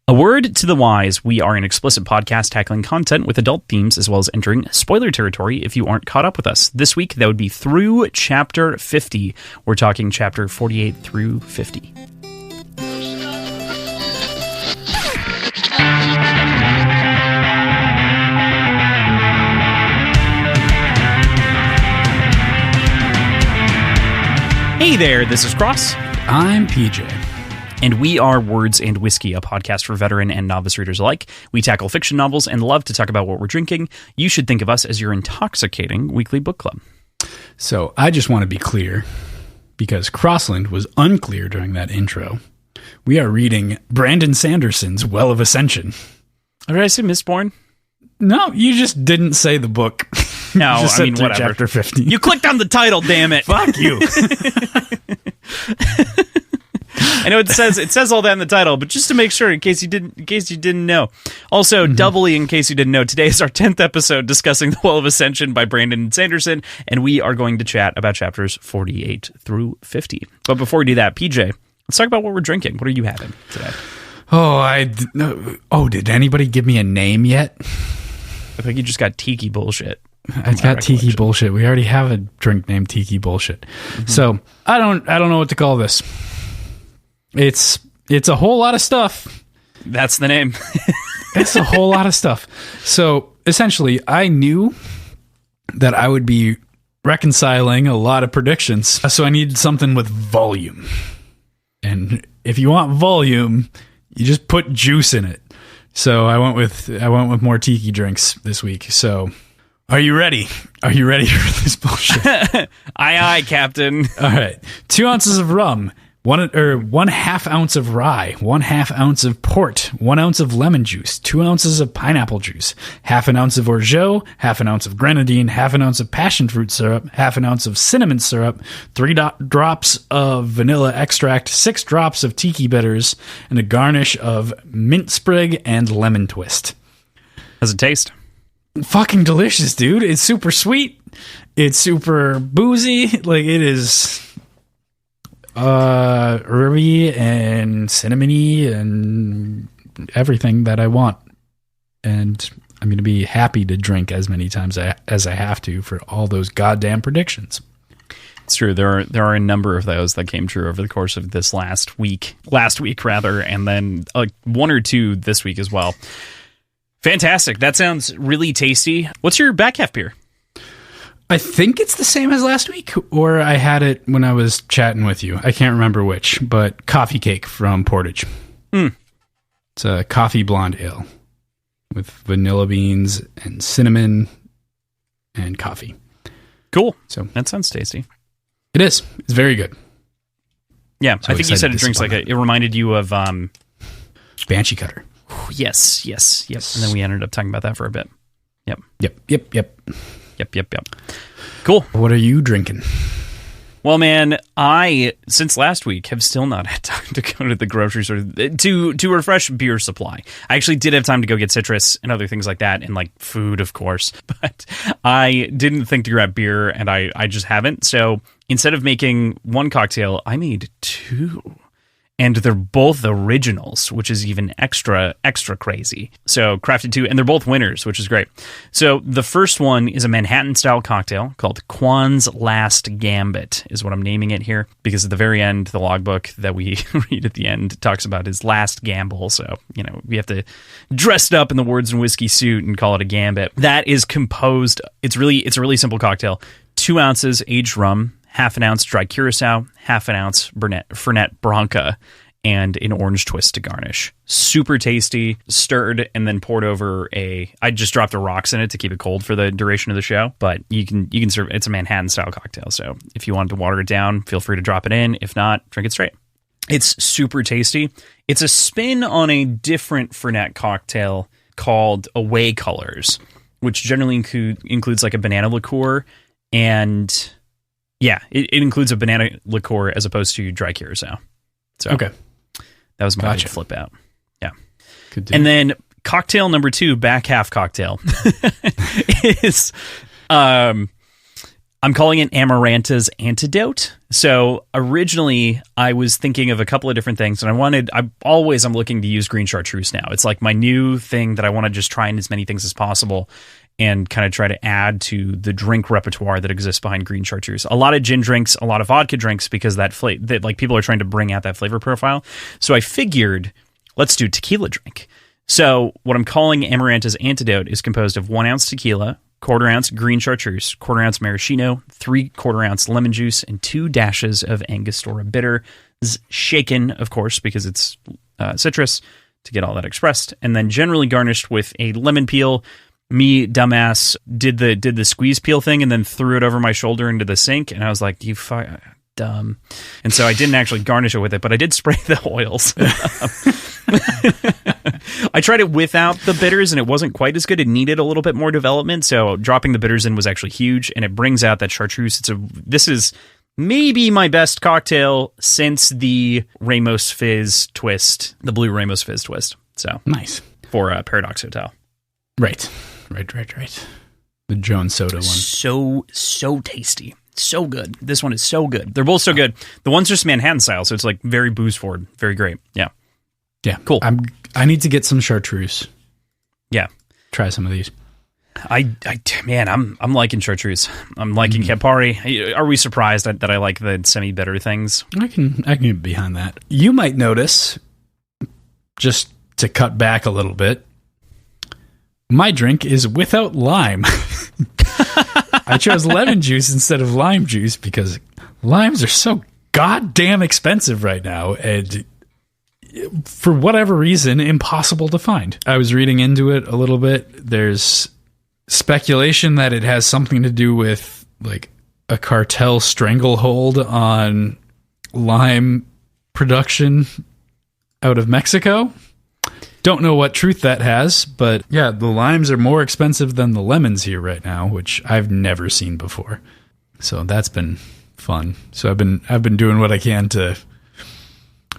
A word to the wise, we are an explicit podcast tackling content with adult themes as well as entering spoiler territory if you aren't caught up with us. This week, that would be through Chapter 50. We're talking Chapter 48 through 50. Hey there, this is Cross. I'm PJ. And we are Words and Whiskey, a podcast for veteran and novice readers alike. We tackle fiction novels and love to talk about what we're drinking. You should think of us as your intoxicating weekly book club. So I just want to be clear, because Crossland was unclear during that intro. We are reading Brandon Sanderson's Well of Ascension. Did I say Mistborn? No, you just didn't say the book. No, I mean, whatever. Chapter 50. You clicked on the title, damn it. Fuck you. I know it says all that in the title, but just to make sure, in case you didn't know. Also, doubly in case you didn't know, today is our 10th episode discussing The Well of Ascension by Brandon Sanderson, and we are going to chat about chapters 48 through 50. But before we do that, PJ, let's talk about what we're drinking. What are you having today? Did anybody give me a name yet? I think you just got Tiki Bullshit. I got Tiki Bullshit. We already have a drink named Tiki Bullshit. Mm-hmm. So I don't know what to call this. It's a whole lot of stuff. That's the name. It's a whole lot of stuff. So essentially, I knew that I would be reconciling a lot of predictions. So I needed something with volume. And if you want volume, you just put juice in it. So I went with more tiki drinks this week. So are you ready? Are you ready for this bullshit? Aye, aye, Captain. All right. 2 ounces of rum. 1.5 ounce of rye, 1/2 ounce of port, 1 ounce of lemon juice, 2 ounces of pineapple juice, 1/2 ounce of orgeat, 1/2 ounce of grenadine, 1/2 ounce of passion fruit syrup, 1/2 ounce of cinnamon syrup, 3 drops of vanilla extract, 6 drops of tiki bitters, and a garnish of mint sprig and lemon twist. How's it taste? Fucking delicious, dude. It's super sweet. It's super boozy. Like, it is herby and cinnamony and everything that I want. And I'm going to be happy to drink as many times as I have to for all those goddamn predictions. It's true. There are a number of those that came true over the course of this last week, and then 1 or 2 this week as well. Fantastic. That sounds really tasty. What's your back half beer? I think it's the same as last week, or I had it when I was chatting with you. I can't remember which, but Coffee Cake from Portage. It's a coffee blonde ale with vanilla beans and cinnamon and coffee. Cool. So that sounds tasty. It is. It's very good. Yeah, so I think you said it drinks like it reminded you of Banshee Cutter. Yes. And then we ended up talking about that for a bit. Yep. Yep. Cool. What are you drinking? Well, man, I, since last week, have still not had time to go to the grocery store to refresh beer supply. I actually did have time to go get citrus and other things like that, and like food, of course, but I didn't think to grab beer, and I just haven't. So instead of making 1 cocktail, I made 2. And they're both originals, which is even extra crazy. So crafted 2, and they're both winners, which is great. So the first one is a Manhattan-style cocktail called Quan's Last Gambit, is what I'm naming it here, because at the very end, the logbook that we read at the end talks about his last gamble. So, we have to dress it up in the Words and Whiskey suit and call it a gambit. That is composed, it's a really simple cocktail. 2 ounces aged rum, 1/2 ounce dry curacao, 1/2 ounce Fernet Branca, and an orange twist to garnish. Super tasty, stirred, and then poured over I just dropped the rocks in it to keep it cold for the duration of the show, but you can serve, it's a Manhattan style cocktail, so if you wanted to water it down, feel free to drop it in. If not, drink it straight. It's super tasty. It's a spin on a different Fernet cocktail called Away Colors, which generally includes like a banana liqueur, and yeah, it includes a banana liqueur as opposed to dry curacao. So okay, that was my big flip out. Yeah, good deal. And then cocktail number 2, back half cocktail, is I'm calling it Amaranta's Antidote. So originally I was thinking of a couple of different things, and I'm looking to use green chartreuse now. It's like my new thing that I want to just try in as many things as possible and kind of try to add to the drink repertoire that exists behind green chartreuse. A lot of gin drinks, a lot of vodka drinks, because that like people are trying to bring out that flavor profile. So I figured, let's do tequila drink. So what I'm calling Amaranta's Antidote is composed of 1 ounce tequila, 1/4 ounce green chartreuse, 1/4 ounce maraschino, 3/4 ounce lemon juice, and 2 dashes of Angostura bitter, shaken, of course, because it's citrus, to get all that expressed, and then generally garnished with a lemon peel. Me, dumbass, did the squeeze peel thing and then threw it over my shoulder into the sink, and I was like, "You dumb," and so I didn't actually garnish it with it, but I did spray the oils. I tried it without the bitters, and it wasn't quite as good. It needed a little bit more development, so dropping the bitters in was actually huge, and it brings out that chartreuse. This is maybe my best cocktail since the Ramos Fizz twist, the blue Ramos Fizz twist. So nice for Paradox Hotel. Right. The Jones Soda one. So tasty. So good. This one is so good. They're both so good. The one's just Manhattan style, so it's like very booze forward. Very great. Yeah. Yeah. Cool. I need to get some chartreuse. Yeah. Try some of these. I'm liking chartreuse. I'm liking Campari. Are we surprised that I like the semi-bitter things? I can get behind that. You might notice, just to cut back a little bit, my drink is without lime. I chose lemon juice instead of lime juice because limes are so goddamn expensive right now, and for whatever reason, impossible to find. I was reading into it a little bit. There's speculation that it has something to do with like a cartel stranglehold on lime production out of Mexico. Don't know what truth that has, but yeah, the limes are more expensive than the lemons here right now, which I've never seen before. So that's been fun. So I've been doing what I can to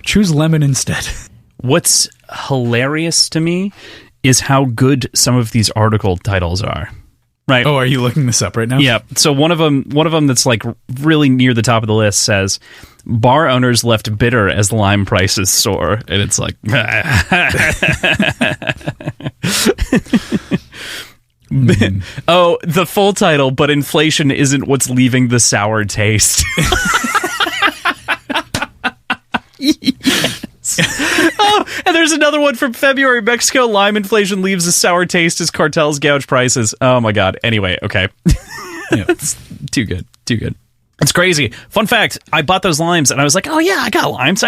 choose lemon instead. What's hilarious to me is how good some of these article titles are. Right. Oh, are you looking this up right now? Yeah. So one of them that's like really near the top of the list says, "Bar owners left bitter as lime prices soar," and it's like, oh, the full title, "But inflation isn't what's leaving the sour taste." Oh, and there's another one from February. Mexico: lime inflation leaves a sour taste as cartels gouge prices. Oh my god. Anyway, okay. Yeah. It's too good. It's crazy. Fun fact, I bought those limes and I was like, oh yeah, I got limes,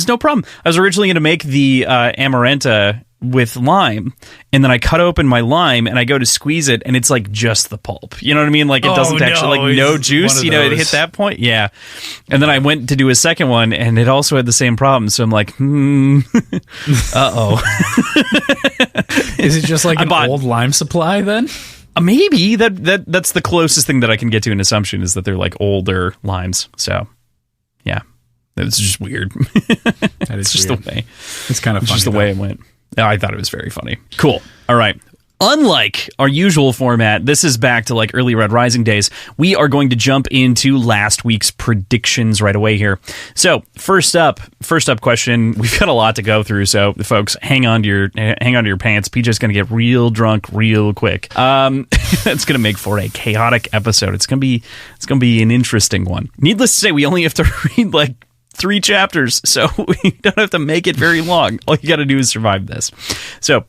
no problem. I was originally going to make the Amaranta with lime, and then I cut open my lime and I go to squeeze it, and it's like just the pulp. You know what I mean? Like it doesn't actually, like no juice. You know, it hit that point. Yeah. And then I went to do a second one, and it also had the same problem. So I'm like, uh-oh. Is it just like an old lime supply then? Maybe that's the closest thing that I can get to an assumption, is that they're like older limes. So yeah, it's just weird. It's just weird. The way. It's kind of funny. It's just the way it went. I thought it was very funny. Cool. All right. Unlike our usual format, this is back to like early Red Rising days. We are going to jump into last week's predictions right away here. So first up question. We've got a lot to go through, so folks, hang on to your pants. PJ's going to get real drunk real quick. That's going to make for a chaotic episode. It's going to be an interesting one. Needless to say, we only have to read like 3 chapters, so we don't have to make it very long. All you got to do is survive this. So,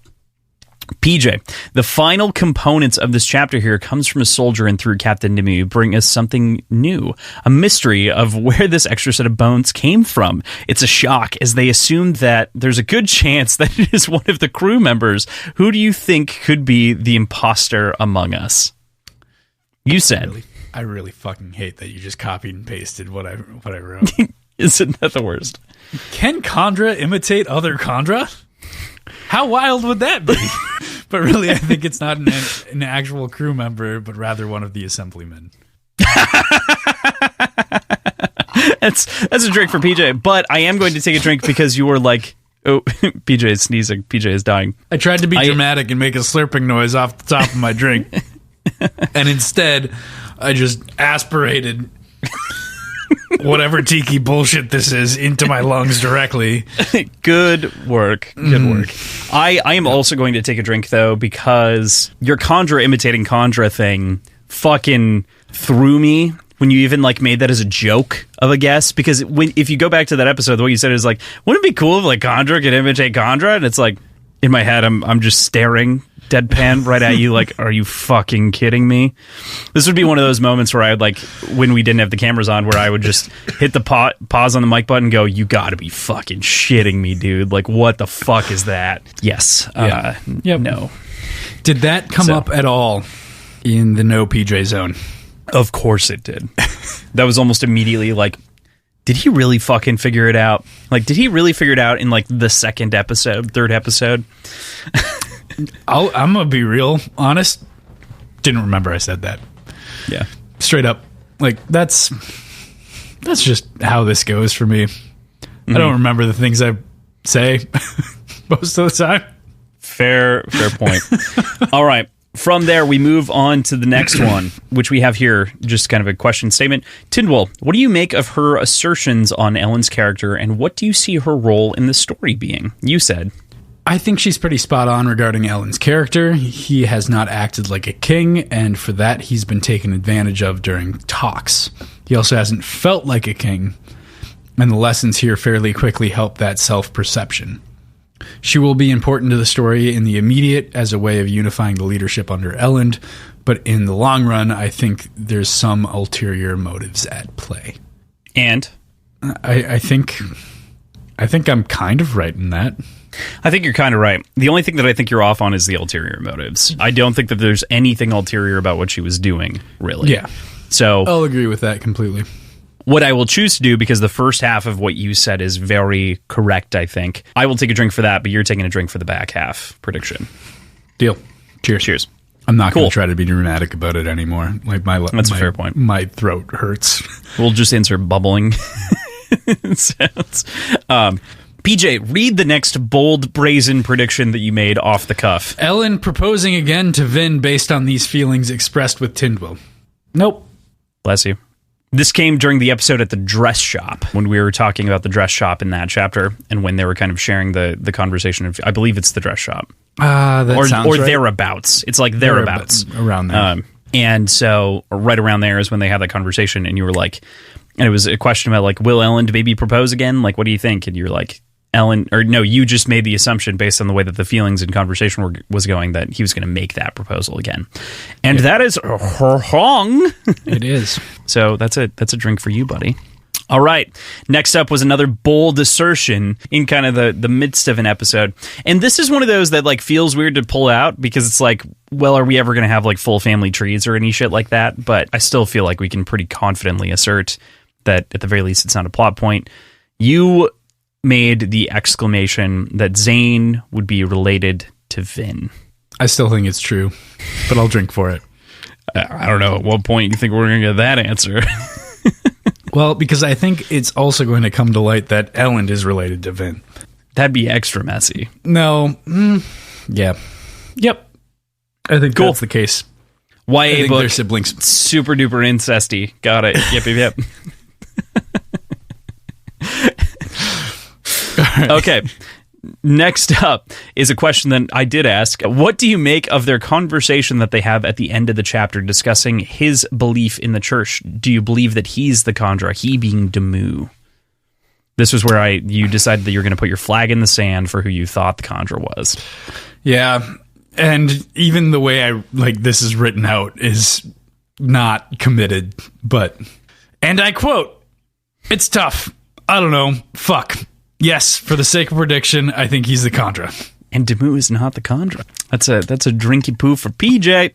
PJ, the final components of this chapter here comes from a soldier and through Captain Nimue bring us something new, a mystery of where this extra set of bones came from. It's a shock as they assume that there's a good chance that it is one of the crew members. Who do you think could be the imposter among us? You said. I really fucking hate that you just copied and pasted what I wrote. Isn't that the worst? Can Khandra imitate other Khandra? How wild would that be? But really, I think it's not an actual crew member, but rather one of the assemblymen. That's a drink for PJ, but I am going to take a drink because you were like, oh, PJ is sneezing. PJ is dying. I tried to be dramatic and make a slurping noise off the top of my drink. And instead, I just aspirated whatever tiki bullshit this is into my lungs directly. Good work. Good work. I am also going to take a drink, though, because your Condra imitating Condra thing fucking threw me when you even like made that as a joke of a guess. Because if you go back to that episode, what you said is like, wouldn't it be cool if like Condra could imitate Condra? And it's like, in my head, I'm just staring deadpan right at you like, are you fucking kidding me? This would be one of those moments where I would like, when we didn't have the cameras on, where I would just hit the pause on the mic button and go, you gotta be fucking shitting me, dude. Like, what the fuck is that? Yes. No. Did that come up at all in the no PJ zone? Of course it did. That was almost immediately like, did he really fucking figure it out? Like, did he really figure it out in like the third episode? I'm gonna be real honest. Didn't remember I said that. Yeah, straight up. Like that's just how this goes for me. I don't remember the things I say most of the time. Fair point. All right. From there, we move on to the next one, which we have here, just kind of a question statement. Tindwell, what do you make of her assertions on Ellen's character, and what do you see her role in the story being? You said. I think she's pretty spot on regarding Ellen's character. He has not acted like a king, and for that, he's been taken advantage of during talks. He also hasn't felt like a king, and the lessons here fairly quickly help that self-perception. She will be important to the story in the immediate as a way of unifying the leadership under Ellen, but in the long run, I think there's some ulterior motives at play. And? I think I'm kind of right in that. I think you're kind of right. The only thing that I think you're off on is the ulterior motives. I don't think that there's anything ulterior about what she was doing, really. Yeah. So I'll agree with that completely. What I will choose to do, because the first half of what you said is very correct, I think, I will take a drink for that, but you're taking a drink for the back half prediction. Deal. Cheers. Cheers. I'm not going to try to be dramatic about it anymore. Like That's a fair point. My throat hurts. We'll just insert bubbling sounds. PJ, read the next bold, brazen prediction that you made off the cuff. Ellen proposing again to Vin based on these feelings expressed with Tindwell. Nope. Bless you. This came during the episode at the dress shop, when we were talking about the dress shop in that chapter, and when they were kind of sharing the conversation of, I believe it's the dress shop. That sounds right. Thereabouts. It's like thereabouts. Around there. And so right around there is when they had that conversation, and you were like, and it was a question about like, will Ellen maybe propose again? Like, what do you think? And you're like, Ellen, or no, you just made the assumption based on the way that the feelings and conversation was going that he was going to make that proposal again. And that is wrong. It is. So that's a drink for you, buddy. All right. Next up was another bold assertion in kind of the midst of an episode. And this is one of those that like feels weird to pull out, because it's like, well, are we ever going to have like full family trees or any shit like that? But I still feel like we can pretty confidently assert that at the very least it's not a plot point. You made the exclamation that Zane would be related to Vin. I still think it's true, but I'll drink for it. I don't know at what point you think we're going to get that answer. Well, because I think it's also going to come to light that Ellen is related to Vin. That'd be extra messy. No. Yeah. Yep. I think that's the case. YA book. They're siblings. Super duper incesty. Got it. Yep. Okay. Next up is a question that I did ask. What do you make of their conversation that they have at the end of the chapter discussing his belief in the church? Do you believe that he's the Condra, he being Demu? This was where you decided that you're going to put your flag in the sand for who you thought the Condra was. Yeah. And even the way this is written out is not committed, but, and I quote, "It's tough. I don't know. Fuck. Yes, for the sake of prediction, I think he's the Condra." And Demu is not the Condra. That's a drinky poo for PJ.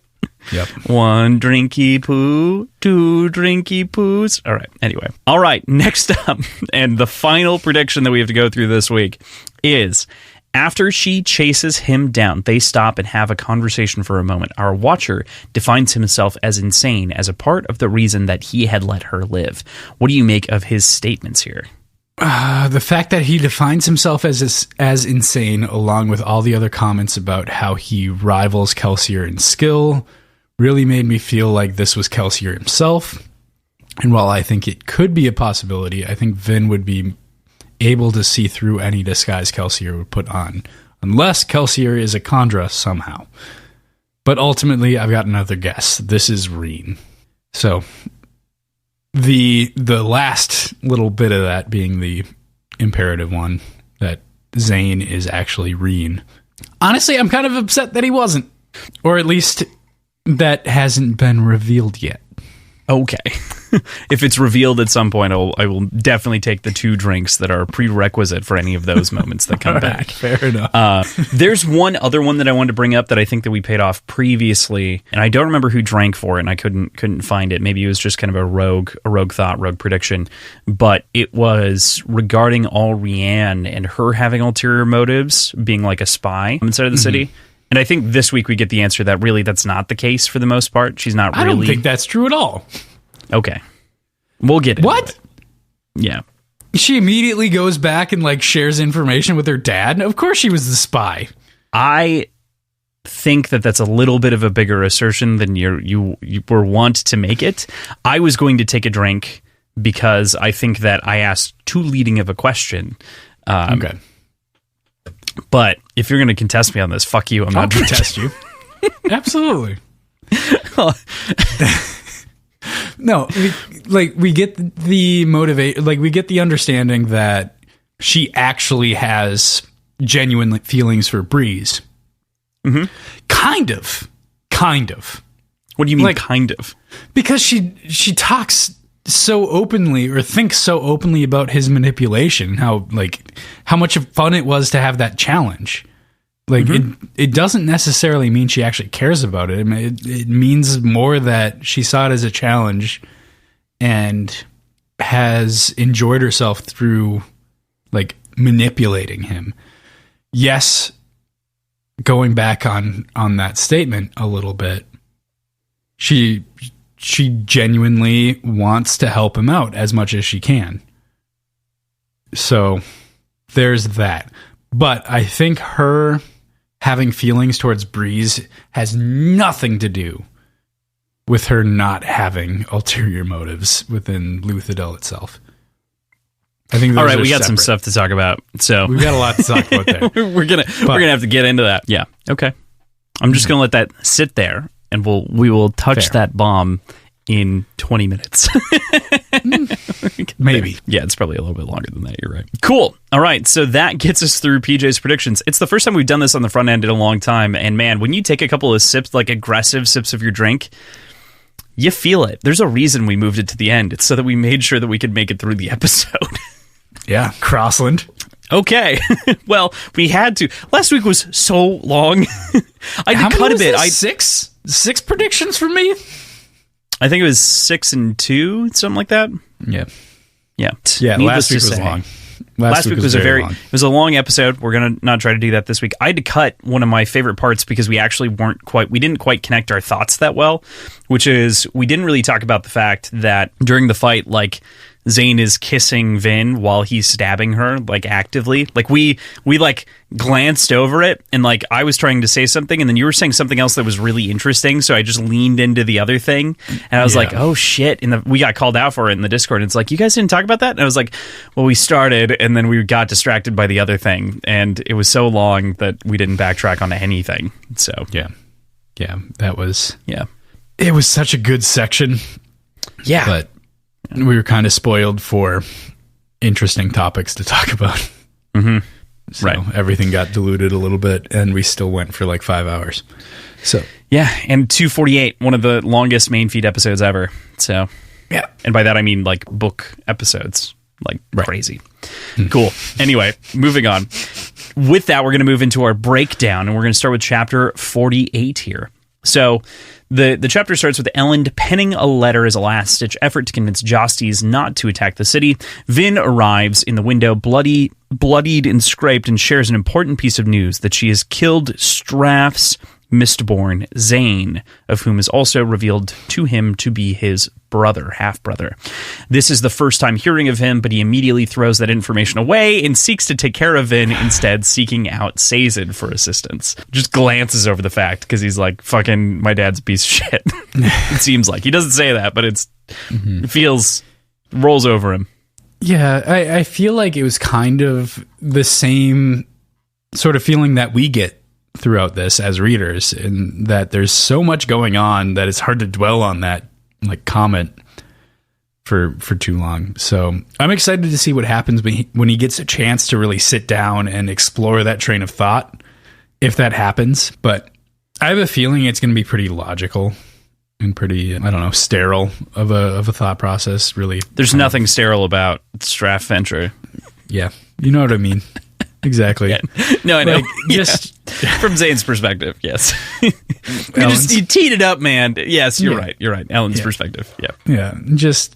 Yep. 1 drinky poo, 2 drinky poos. All right. Anyway. All right. Next up, and the final prediction that we have to go through this week is, after she chases him down, they stop and have a conversation for a moment. Our watcher defines himself as insane as a part of the reason that he had let her live. What do you make of his statements here? The fact that he defines himself as insane, along with all the other comments about how he rivals Kelsier in skill, really made me feel like this was Kelsier himself. And while I think it could be a possibility, I think Vin would be able to see through any disguise Kelsier would put on, unless Kelsier is a Khandra somehow. But ultimately, I've got another guess. This is Reen. So the last little bit of that being the imperative one, that Zane is actually Reen. Honestly, I'm kind of upset that he wasn't. Or at least that hasn't been revealed yet. Okay. If it's revealed at some point, I will definitely take the 2 drinks that are prerequisite for any of those moments that come back. Fair enough. There's one other one that I wanted to bring up that I think that we paid off previously, and I don't remember who drank for it, and I couldn't find it. Maybe it was just kind of a rogue thought, rogue prediction. But it was regarding Rianne and her having ulterior motives, being like a spy inside of the city. And I think this week we get the answer that really that's not the case for the most part. She's not really... I don't think that's true at all. Okay. We'll get into it. Yeah. She immediately goes back and like shares information with her dad. Of course she was the spy. I think that that's a little bit of a bigger assertion than you were wont to make it. I was going to take a drink because I think that I asked too leading of a question. Okay. But if you're going to contest me on this, fuck you. I'm not going to contest you. Absolutely. No, we get the we get the understanding that she actually has genuine feelings for Breeze. Mm-hmm. Kind of. What do you mean, kind of? Because she talks so openly or thinks so openly about his manipulation, how much fun it was to have that challenge. It doesn't necessarily mean she actually cares about it. I mean, it means more that she saw it as a challenge and has enjoyed herself through manipulating him. Yes, going back on that statement a little bit, she genuinely wants to help him out as much as she can. So there's that. But I think her having feelings towards Breeze has nothing to do with her not having ulterior motives within Luthadel itself. I think all right, we got some stuff to talk about. So we've got a lot to talk about there. we're gonna have to get into that. Yeah. Okay. I'm just gonna let that sit there, and we will touch that bomb in 20 minutes. Maybe. Yeah, it's probably a little bit longer than that. You're right. Cool. All right, so that gets us through PJ's predictions. It's the first time we've done this on the front end in a long time, and man, when you take a couple of sips, aggressive sips of your drink, you feel it. There's a reason we moved it to the end. It's so that we made sure that we could make it through the episode. Yeah, Crossland. Okay. Well, we had to. Last week was so long. I had to cut a bit. Six predictions for me? I think it was 6 and 2, something like that. Yeah. Yeah. Last week was long. Last week was long. It was a long episode. We're going to not try to do that this week. I had to cut one of my favorite parts because we actually didn't quite connect our thoughts that well, which is we didn't really talk about the fact that during the fight, Zane is kissing Vin while he's stabbing her, actively. We glanced over it, and I was trying to say something, and then you were saying something else that was really interesting, so I just leaned into the other thing, and I was like, oh shit, and we got called out for it in the Discord, and it's you guys didn't talk about that? And I was like, well, we started, and then we got distracted by the other thing, and it was so long that we didn't backtrack onto anything, so. Yeah, that was... Yeah. It was such a good section. Yeah. But we were kind of spoiled for interesting topics to talk about. Mm-hmm. So everything got diluted a little bit, and we still went for 5 hours. So yeah, and 248, one of the longest main feed episodes ever. So yeah, and by that I mean book episodes, crazy. Cool. Anyway, moving on. With that, we're going to move into our breakdown, and we're going to start with chapter 48 here. So the chapter starts with Elend penning a letter as a last-ditch effort to convince Jostes not to attack the city. Vin arrives in the window, bloodied and scraped, and shares an important piece of news that she has killed Straff's Mistborn Zane, of whom is also revealed to him to be his half-brother. This is the first time hearing of him, but he immediately throws that information away and seeks to take care of Vin, instead seeking out Sazed for assistance. Just glances over the fact, because he's like, fucking, my dad's a piece of shit. It seems like. He doesn't say that, but it rolls over him. Yeah, I feel like it was kind of the same sort of feeling that we get throughout this as readers, and that there's so much going on that it's hard to dwell on that like comment for too long. So I'm excited to see what happens when he gets a chance to really sit down and explore that train of thought, if that happens. But I have a feeling it's going to be pretty logical and pretty, I don't know, sterile of a thought process, really. There's nothing sterile about Straff Venture. Yeah, you know what I mean. Exactly. Yeah. No, I know. Like, just from Zane's perspective, yes. you teed it up, man. Yes, you're right. You're right. Ellen's perspective. Yeah. Yeah. Just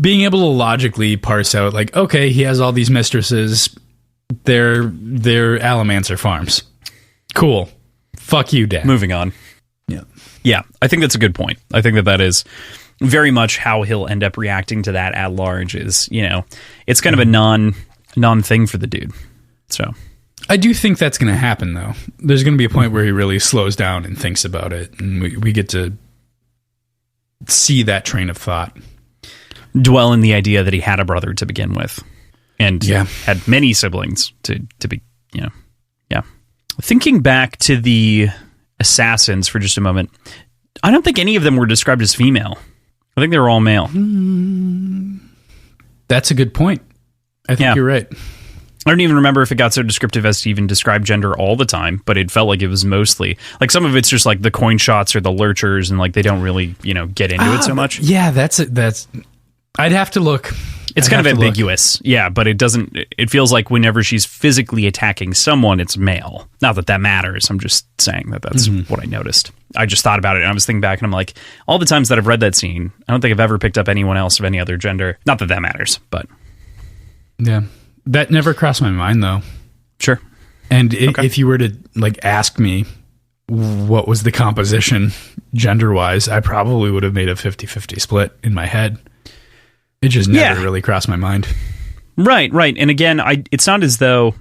being able to logically parse out, like, okay, he has all these mistresses. They're Alamancer farms. Cool. Fuck you, Dad. Moving on. Yeah. Yeah. I think that's a good point. I think that is very much how he'll end up reacting to that at large. Is, it's kind of a non thing for the dude. So I do think that's going to happen, though. There's going to be a point where he really slows down and thinks about it, and we get to see that train of thought. Dwell in the idea that he had a brother to begin with, and had many siblings to be, Yeah. Thinking back to the assassins for just a moment, I don't think any of them were described as female. I think they were all male. That's a good point. I think you're right. I don't even remember if it got so descriptive as to even describe gender all the time, but it felt like it was mostly, like, some of it's just like the coin shots or the lurchers, and like they don't really, get into it so much. Yeah, that's I'd have to look. It's kind of ambiguous. Yeah, but it feels like whenever she's physically attacking someone, it's male. Not that matters. I'm just saying that's what I noticed. I just thought about it, and I was thinking back, and I'm like, all the times that I've read that scene, I don't think I've ever picked up anyone else of any other gender. Not that matters, but. Yeah. That never crossed my mind, though. Sure. And if you were to like ask me what was the composition gender-wise, I probably would have made a 50-50 split in my head. It just never really crossed my mind. Right. And again, it's not as though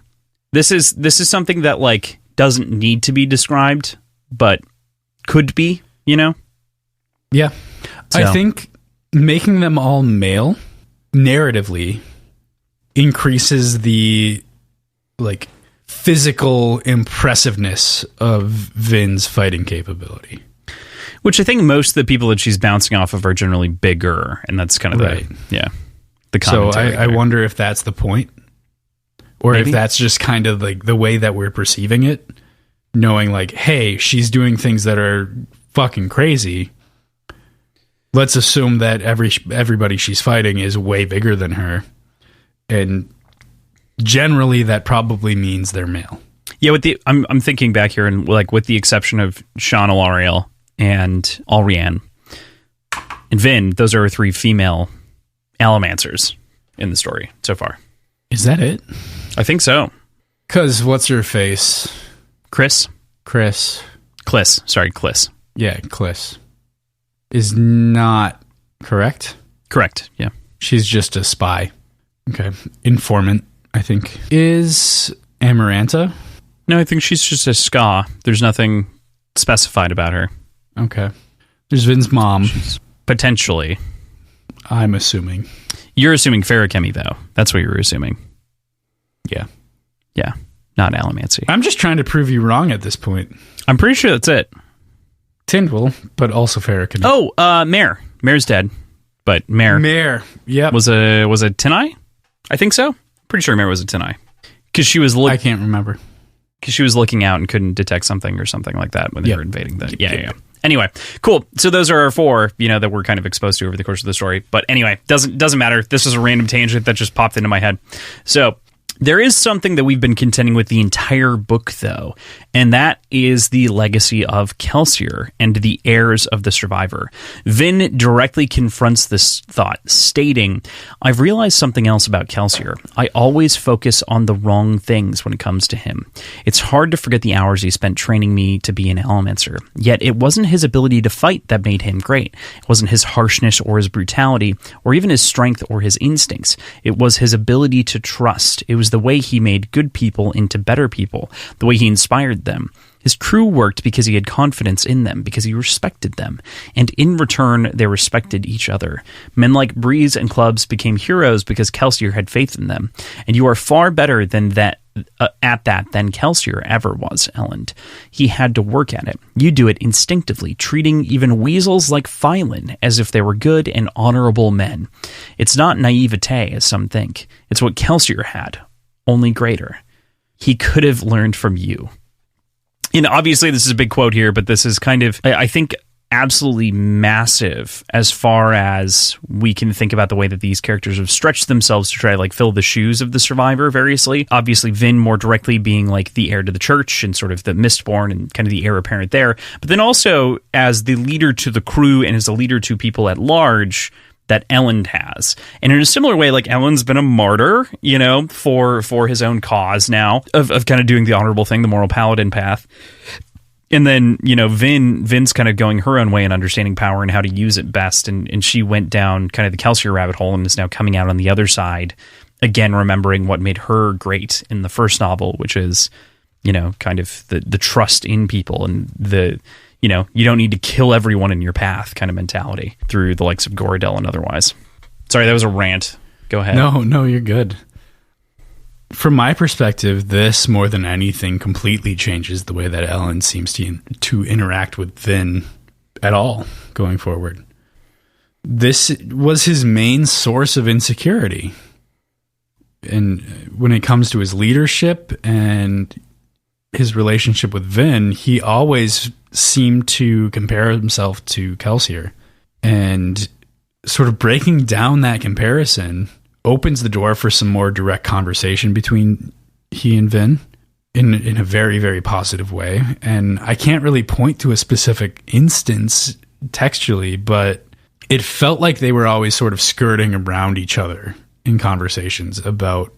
this is something that like doesn't need to be described, but could be, Yeah. So. I think making them all male narratively increases the like physical impressiveness of Vin's fighting capability, which I think most of the people that she's bouncing off of are generally bigger, and that's kind of the commentary. So I wonder if that's the point, or maybe. If that's just kind of like the way that we're perceiving it, knowing like, hey, she's doing things that are fucking crazy. Let's assume that everybody she's fighting is way bigger than her. And generally, that probably means they're male. Yeah, I'm thinking back here, and like with the exception of Sean Alariel and Alrianne and Vin, those are 3 female Alamancers in the story so far. Is that it? I think so. Because what's her face? Kliss. Sorry, Kliss. Yeah, Kliss is not correct. Correct. Yeah, she's just a spy. Okay. Informant, I think. Is Amaranta? No, I think she's just a ska. There's nothing specified about her. Okay. There's Vin's mom. Potentially. I'm assuming. You're assuming Farrakemi, though. That's what you're assuming. Yeah. Yeah. Not Alamancy. I'm just trying to prove you wrong at this point. I'm pretty sure that's it. Tyndall, but also Farrakemi. Oh, Mare. Mare's dead. But Mare. Yep. Was a Tenai? I think so. Pretty sure Mare was a Tenai. Because she was I can't remember. Because she was looking out and couldn't detect something or something like that when they were invading the... Yeah. Anyway, cool. So those are our 4, that we're kind of exposed to over the course of the story. But anyway, doesn't matter. This is a random tangent that just popped into my head. So There is something that we've been contending with the entire book, though, and that is the legacy of Kelsier and the heirs of the survivor. Vin directly confronts this thought, stating, "I've realized something else about Kelsier. I always focus on the wrong things when it comes to him. It's hard to forget the hours he spent training me to be an Elementor. Yet it wasn't his ability to fight that made him great. It wasn't his harshness or his brutality, or even his strength or his instincts. It was his ability to trust. It was the way he made good people into better people, the way he inspired them. His crew worked because he had confidence in them, because he respected them, and in return, they respected each other. Men like Breeze and Clubs became heroes because Kelsier had faith in them, and you are far better than that at that than Kelsier ever was, Elend. He had to work at it. You do it instinctively, treating even weasels like Phylan as if they were good and honorable men. It's not naivete, as some think. It's what Kelsier had, only greater. He could have learned from you." And obviously this is a big quote here, but this is kind of, I think, absolutely massive as far as we can think about the way that these characters have stretched themselves to try to like fill the shoes of the survivor variously. Obviously Vin more directly being like the heir to the church and sort of the Mistborn and kind of the heir apparent there, but then also as the leader to the crew and as a leader to people at large that Elend has. And in a similar way, like Elend's been a martyr, you know, for his own cause now of kind of doing the honorable thing, the moral paladin path. And then, you know, Vin's kind of going her own way and understanding power and how to use it best. And she went down kind of the Kelsier rabbit hole and is now coming out on the other side, again, remembering what made her great in the first novel, which is, you know, kind of the trust in people and the, you know, you don't need to kill everyone in your path kind of mentality through the likes of Goradel and otherwise. Sorry, that was a rant. Go ahead. No, you're good. From my perspective, this, more than anything, completely changes the way that Elend seems to interact with Vin at all going forward. This was his main source of insecurity. And when it comes to his leadership and his relationship with Vin, he always seemed to compare himself to Kelsier. And sort of breaking down that comparison opens the door for some more direct conversation between he and Vin in a very, very positive way. And I can't really point to a specific instance textually, but it felt like they were always sort of skirting around each other in conversations about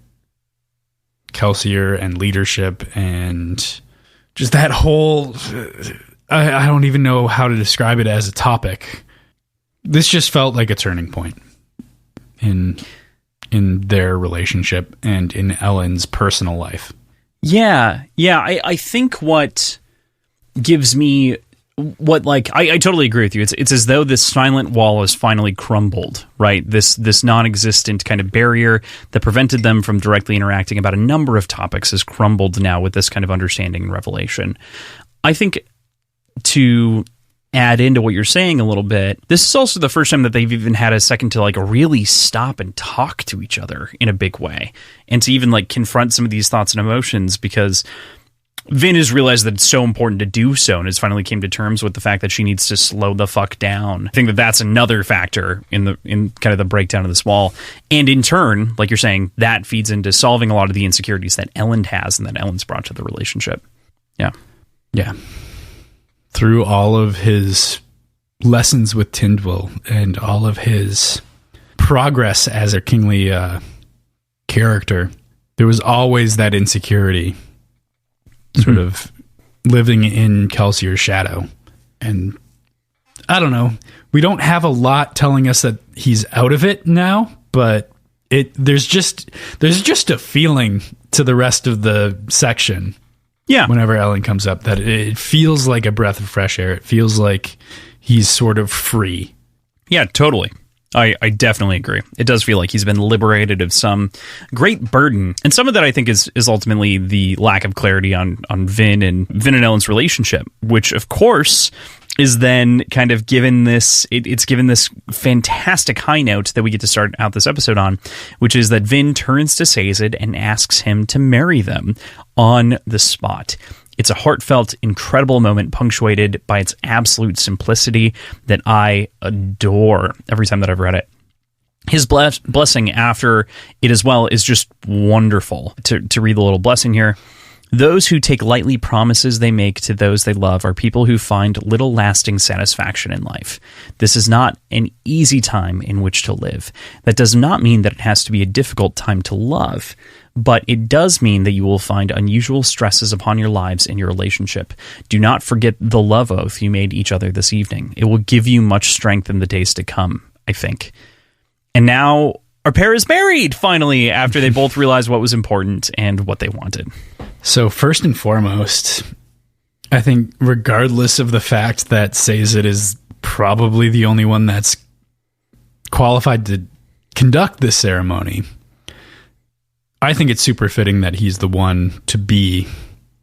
Kelsier and leadership and just that whole... I don't even know how to describe it as a topic. This just felt like a turning point in their relationship and in Elend's personal life. Yeah. I think what gives me what, like, I totally agree with you. It's as though this silent wall has finally crumbled, right? This non-existent kind of barrier that prevented them from directly interacting about a number of topics has crumbled now with this kind of understanding and revelation. I think, to add into what you're saying a little bit, this is also the first time that they've even had a second to like really stop and talk to each other in a big way and to even like confront some of these thoughts and emotions, because Vin has realized that it's so important to do so and has finally came to terms with the fact that she needs to slow the fuck down. I think that that's another factor in kind of the breakdown of this wall. And in turn, like you're saying, that feeds into solving a lot of the insecurities that Elend has and that Elend's brought to the relationship. Yeah. Through all of his lessons with Tindwyl and all of his progress as a kingly character, there was always that insecurity sort of living in Kelsier's shadow. And I don't know, we don't have a lot telling us that he's out of it now, but there's just a feeling to the rest of the section. Yeah. Whenever Elend comes up, that it feels like a breath of fresh air. It feels like he's sort of free. Yeah, totally. I definitely agree. It does feel like he's been liberated of some great burden. And some of that, I think, is ultimately the lack of clarity on Vin and Elend's relationship, which, of course, is then kind of given this, it's given this fantastic high note that we get to start out this episode on, which is that Vin turns to Sazed and asks him to marry them on the spot. It's a heartfelt, incredible moment punctuated by its absolute simplicity that I adore every time that I've read it. his blessing after it as well is just wonderful. To read the little blessing here. Those who take lightly promises they make to those they love are people who find little lasting satisfaction in life. This is not an easy time in which to live. That does not mean that it has to be a difficult time to love, but it does mean that you will find unusual stresses upon your lives and your relationship. Do not forget the love oath you made each other this evening. It will give you much strength in the days to come, I think. And now our pair is married, finally, after they both realized what was important and what they wanted. So first and foremost, I think regardless of the fact that Sazed is probably the only one that's qualified to conduct this ceremony, I think it's super fitting that he's the one to be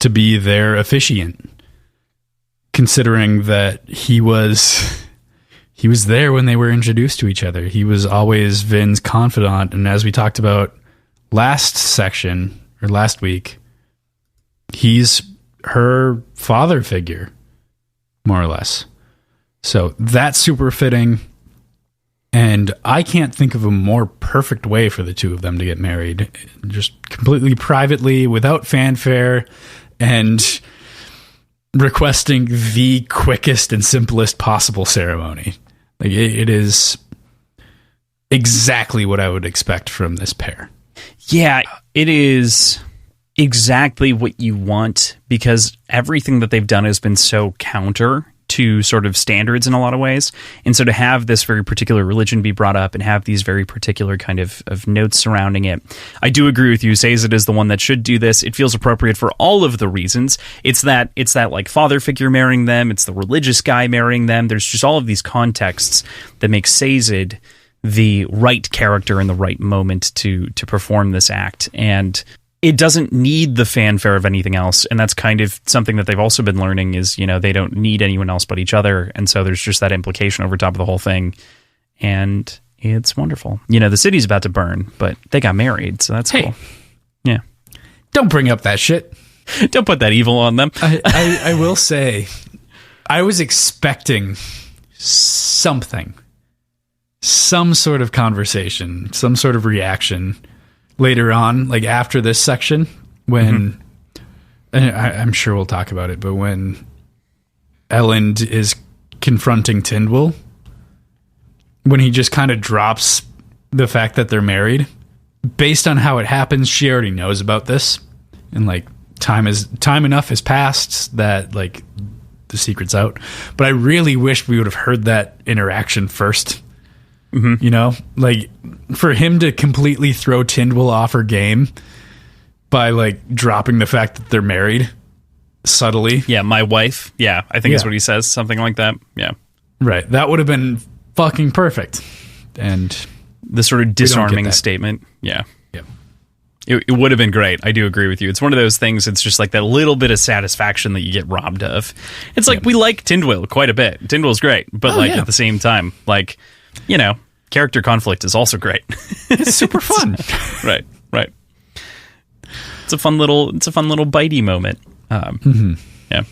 their officiant, considering that he was there when they were introduced to each other. He was always Vin's confidant, and as we talked about last week, he's her father figure, more or less. So that's super fitting. And I can't think of a more perfect way for the two of them to get married. Just completely privately, without fanfare, and requesting the quickest and simplest possible ceremony. Like it is exactly what I would expect from this pair. Yeah, it is exactly what you want, because everything that they've done has been so counter to sort of standards in a lot of ways. And so to have this very particular religion be brought up and have these very particular kind of notes surrounding it, I do agree with you. Sazed is the one that should do this. It feels appropriate for all of the reasons. It's that like father figure marrying them. It's the religious guy marrying them. There's just all of these contexts that make Sazed the right character in the right moment to perform this act. And it doesn't need the fanfare of anything else. And that's kind of something that they've also been learning is, they don't need anyone else but each other. And so there's just that implication over top of the whole thing. And it's wonderful. The city's about to burn, but they got married. So that's cool. Yeah. Don't bring up that shit. Don't put that evil on them. I will say, I was expecting some sort of conversation, some sort of reaction later on, like after this section, when and I'm sure we'll talk about it, but when Elend is confronting Tindwyl, when he just kind of drops the fact that they're married, based on how it happens, she already knows about this, and like time enough has passed that like the secret's out. But I really wish we would have heard that interaction first. Like for him to completely throw Tindwyl off her game by like dropping the fact that they're married subtly. Yeah, my wife. Yeah, I think is what he says. Something like that. Yeah. Right. That would have been fucking perfect. And the sort of disarming statement. Yeah. Yeah. It would have been great. I do agree with you. It's one of those things, it's just like that little bit of satisfaction that you get robbed of. It's like we like Tindwyl quite a bit. Tindwyl's great. But at the same time, like, character conflict is also great. It's super fun. Right. It's a fun little bitey moment. Yeah.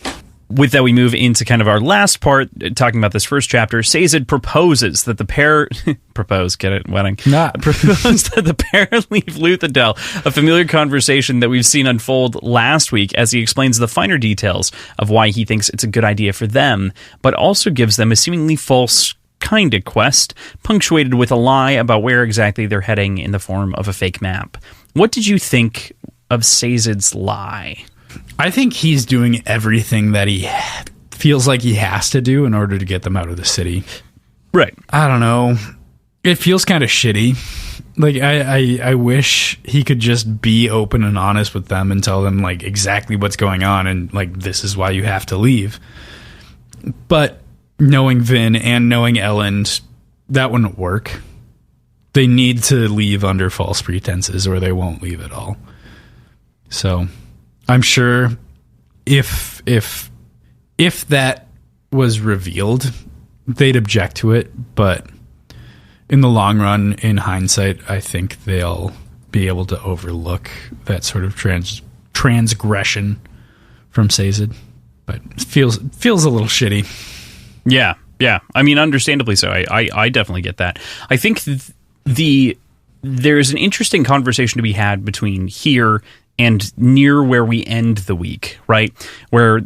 With that, we move into kind of our last part, talking about this first chapter. Sazed proposes that the pair propose, get it, wedding. Propose that the pair leave Luthadel, a familiar conversation that we've seen unfold last week as he explains the finer details of why he thinks it's a good idea for them, but also gives them a seemingly false kind of quest, punctuated with a lie about where exactly they're heading in the form of a fake map. What did you think of Sazed's lie? I think he's doing everything that he feels like he has to do in order to get them out of the city. Right. I don't know. It feels kind of shitty. Like, I wish he could just be open and honest with them and tell them, like, exactly what's going on and, like, this is why you have to leave. But knowing Vin and knowing Elend, that wouldn't work. They need to leave under false pretenses or they won't leave at all. So I'm sure if that was revealed, they'd object to it. But in the long run, in hindsight, I think they'll be able to overlook that sort of transgression from Sazed. But it feels a little shitty. Yeah. I mean, understandably so. I definitely get that. I think there's an interesting conversation to be had between here and near where we end the week, right? Where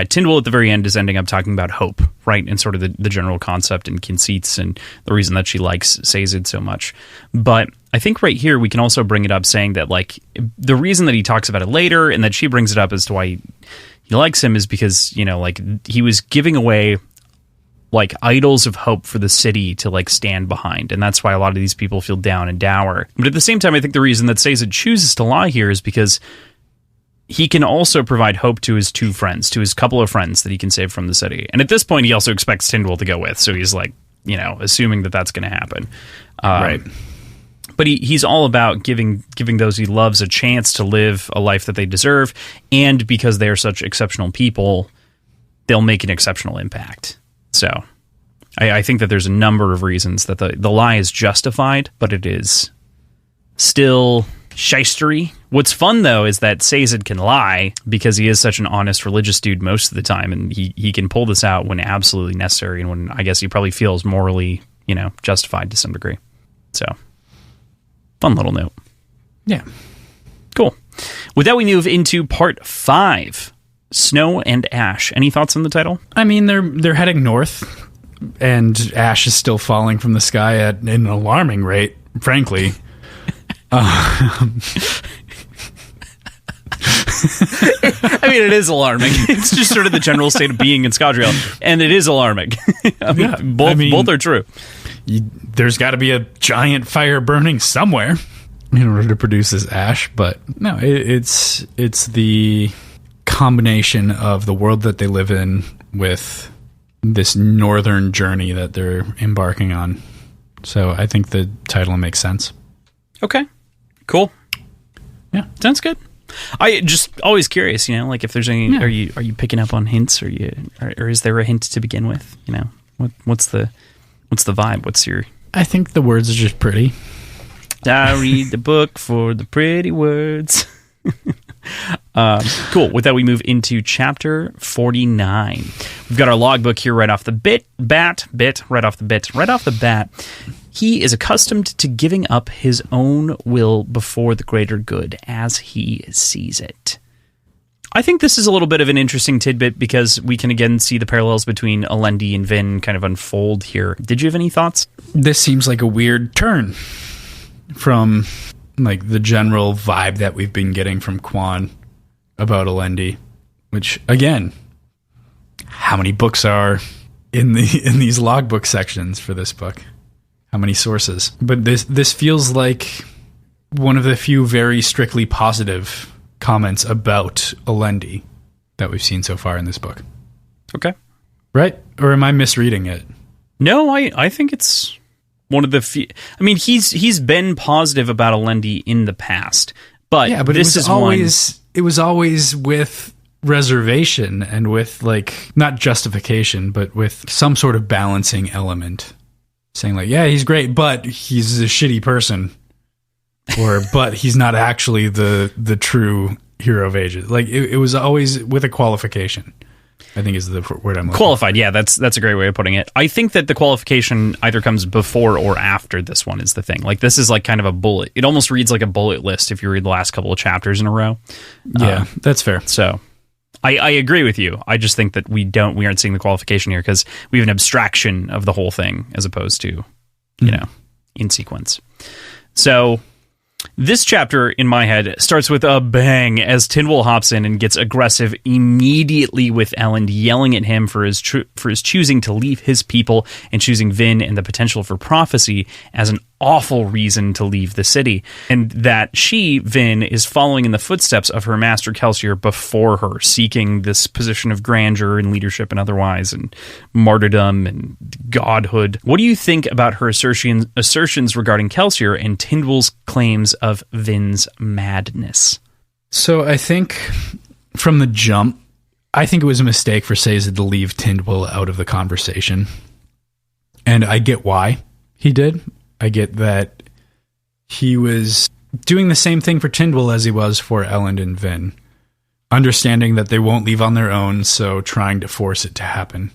Tyndall at the very end is ending up talking about hope, right? And sort of the general concept and conceits and the reason that she likes Sazed so much. But I think right here we can also bring it up saying that, like, the reason that he talks about it later and that she brings it up as to why he likes him is because, you know, like, he was giving away, like, idols of hope for the city to, like, stand behind. And that's why a lot of these people feel down and dour. But at the same time, I think the reason that Sazed chooses to lie here is because he can also provide hope to his two friends, to his couple of friends that he can save from the city. And at this point, he also expects Tyndall to go with. So he's, like, you know, assuming that that's going to happen. Right. But he's all about giving those he loves a chance to live a life that they deserve. And because they are such exceptional people, they'll make an exceptional impact. So I think that there's a number of reasons that the lie is justified, but it is still shystery. What's fun, though, is that Sazed can lie because he is such an honest religious dude most of the time, and he can pull this out when absolutely necessary and when I guess he probably feels morally, you know, justified to some degree. So, fun little note. Yeah. Cool. With that, we move into part 5. Snow and Ash. Any thoughts on the title? I mean, they're heading north, and ash is still falling from the sky at an alarming rate, frankly. I mean, it is alarming. It's just sort of the general state of being in Scadrial, and it is alarming. Both are true. There's got to be a giant fire burning somewhere in order to produce this ash, but no, it's the combination of the world that they live in with this northern journey that they're embarking on. So I think the title makes sense. Okay, cool. Yeah, sounds good. I just always curious, you know, like if there's any. Yeah. Are you picking up on hints, or is there a hint to begin with? You know, what's the vibe? What's your? I think the words are just pretty. I read the book for the pretty words. Cool. With that, we move into chapter 49. We've got our logbook here right off the bat. He is accustomed to giving up his own will before the greater good as he sees it. I think this is a little bit of an interesting tidbit because we can again see the parallels between Alendi and Vin kind of unfold here. Did you have any thoughts? This seems like a weird turn from like the general vibe that we've been getting from Quan about Alendi, which again, how many books are in these logbook sections for this book? How many sources? But this feels like one of the few very strictly positive comments about Alendi that we've seen so far in this book. Okay. Right? Or am I misreading it? No, I think it's one of the few. I mean, he's been positive about Alendi in the past, but yeah, but this it was always with reservation and with like not justification, but with some sort of balancing element, saying like, yeah, he's great, but he's a shitty person, or but he's not actually the true hero of ages. Like it was always with a qualification, I think is the word I'm looking qualified. Yeah, that's a great way of putting it. I think that the qualification either comes before or after this one is the thing. Like this is like kind of a bullet. It almost reads like a bullet list if you read the last couple of chapters in a row. Yeah, that's fair. So I agree with you. I just think that we aren't seeing the qualification here because we have an abstraction of the whole thing as opposed to, you know, in sequence. So this chapter, in my head, starts with a bang as Tynwell hops in and gets aggressive immediately with Elend, yelling at him for his choosing to leave his people and choosing Vin and the potential for prophecy as an awful reason to leave the city, and that she, Vin, is following in the footsteps of her master Kelsier before her, seeking this position of grandeur and leadership and otherwise, and martyrdom and godhood. What do you think about her assertions regarding Kelsier and Tynwell's claims of Vin's madness? So I think from the jump, I think it was a mistake for Sazed to leave Tynwell out of the conversation, and I get why he did. I get that he was doing the same thing for Tynwell as he was for Elend and Vin, understanding that they won't leave on their own, so trying to force it to happen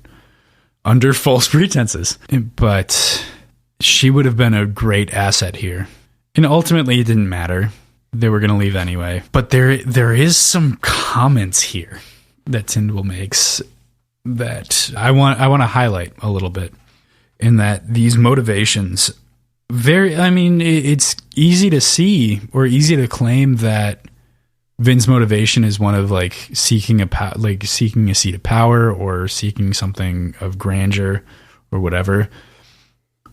under false pretenses. But she would have been a great asset here. And ultimately, it didn't matter. They were going to leave anyway. But there is some comments here that Tyndall makes that I want to highlight a little bit. In that these motivations, it's easy to see or easy to claim that Vin's motivation is one of like seeking a seat of power or seeking something of grandeur or whatever.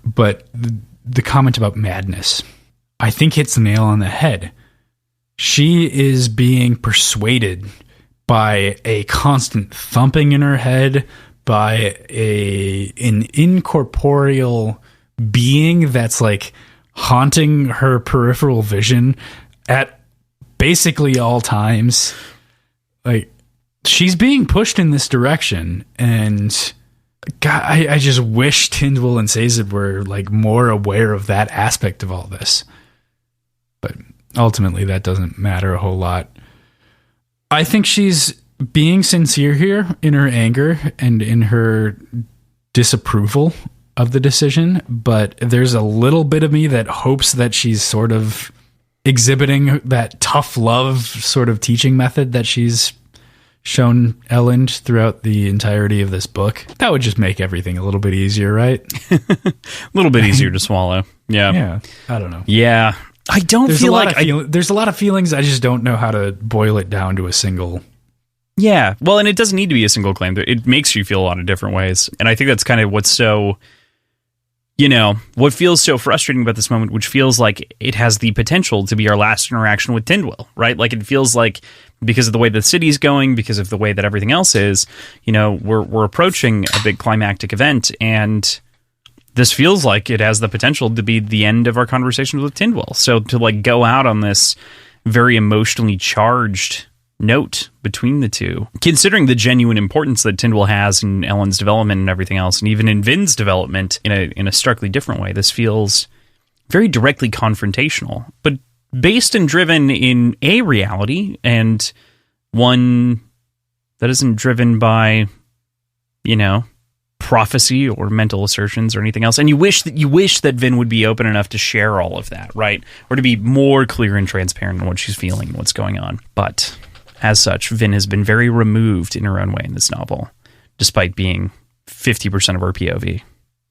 But the comment about madness, I think, hits the nail on the head. She is being persuaded by a constant thumping in her head, by an incorporeal being that's like haunting her peripheral vision at basically all times. Like, she's being pushed in this direction, and God, I just wish Tyndall and Sazed were like more aware of that aspect of all this. But ultimately, that doesn't matter a whole lot. I think she's being sincere here in her anger and in her disapproval of the decision, but there's a little bit of me that hopes that she's sort of exhibiting that tough love sort of teaching method that she's shown Elend throughout the entirety of this book. That would just make everything a little bit easier, right? A little bit easier to swallow. Yeah. I don't know. Yeah. I don't feel like... there's a lot of feelings. I just don't know how to boil it down to a single... Yeah, well, and it doesn't need to be a single claim. It makes you feel a lot of different ways. And I think that's kind of what's so, what feels so frustrating about this moment, which feels like it has the potential to be our last interaction with Tyndall, right? Like, it feels like because of the way the city's going, because of the way that everything else is, we're approaching a big climactic event, and this feels like it has the potential to be the end of our conversation with Tyndall. So to like go out on this very emotionally charged note between the two, considering the genuine importance that Tyndall has in Elend's development and everything else, and even in Vin's development in a starkly different way, this feels very directly confrontational, but based and driven in a reality, and one that isn't driven by, prophecy or mental assertions or anything else. And you wish that Vin would be open enough to share all of that, right? Or to be more clear and transparent in what she's feeling and what's going on. But as such, Vin has been very removed in her own way in this novel, despite being 50% of her POV.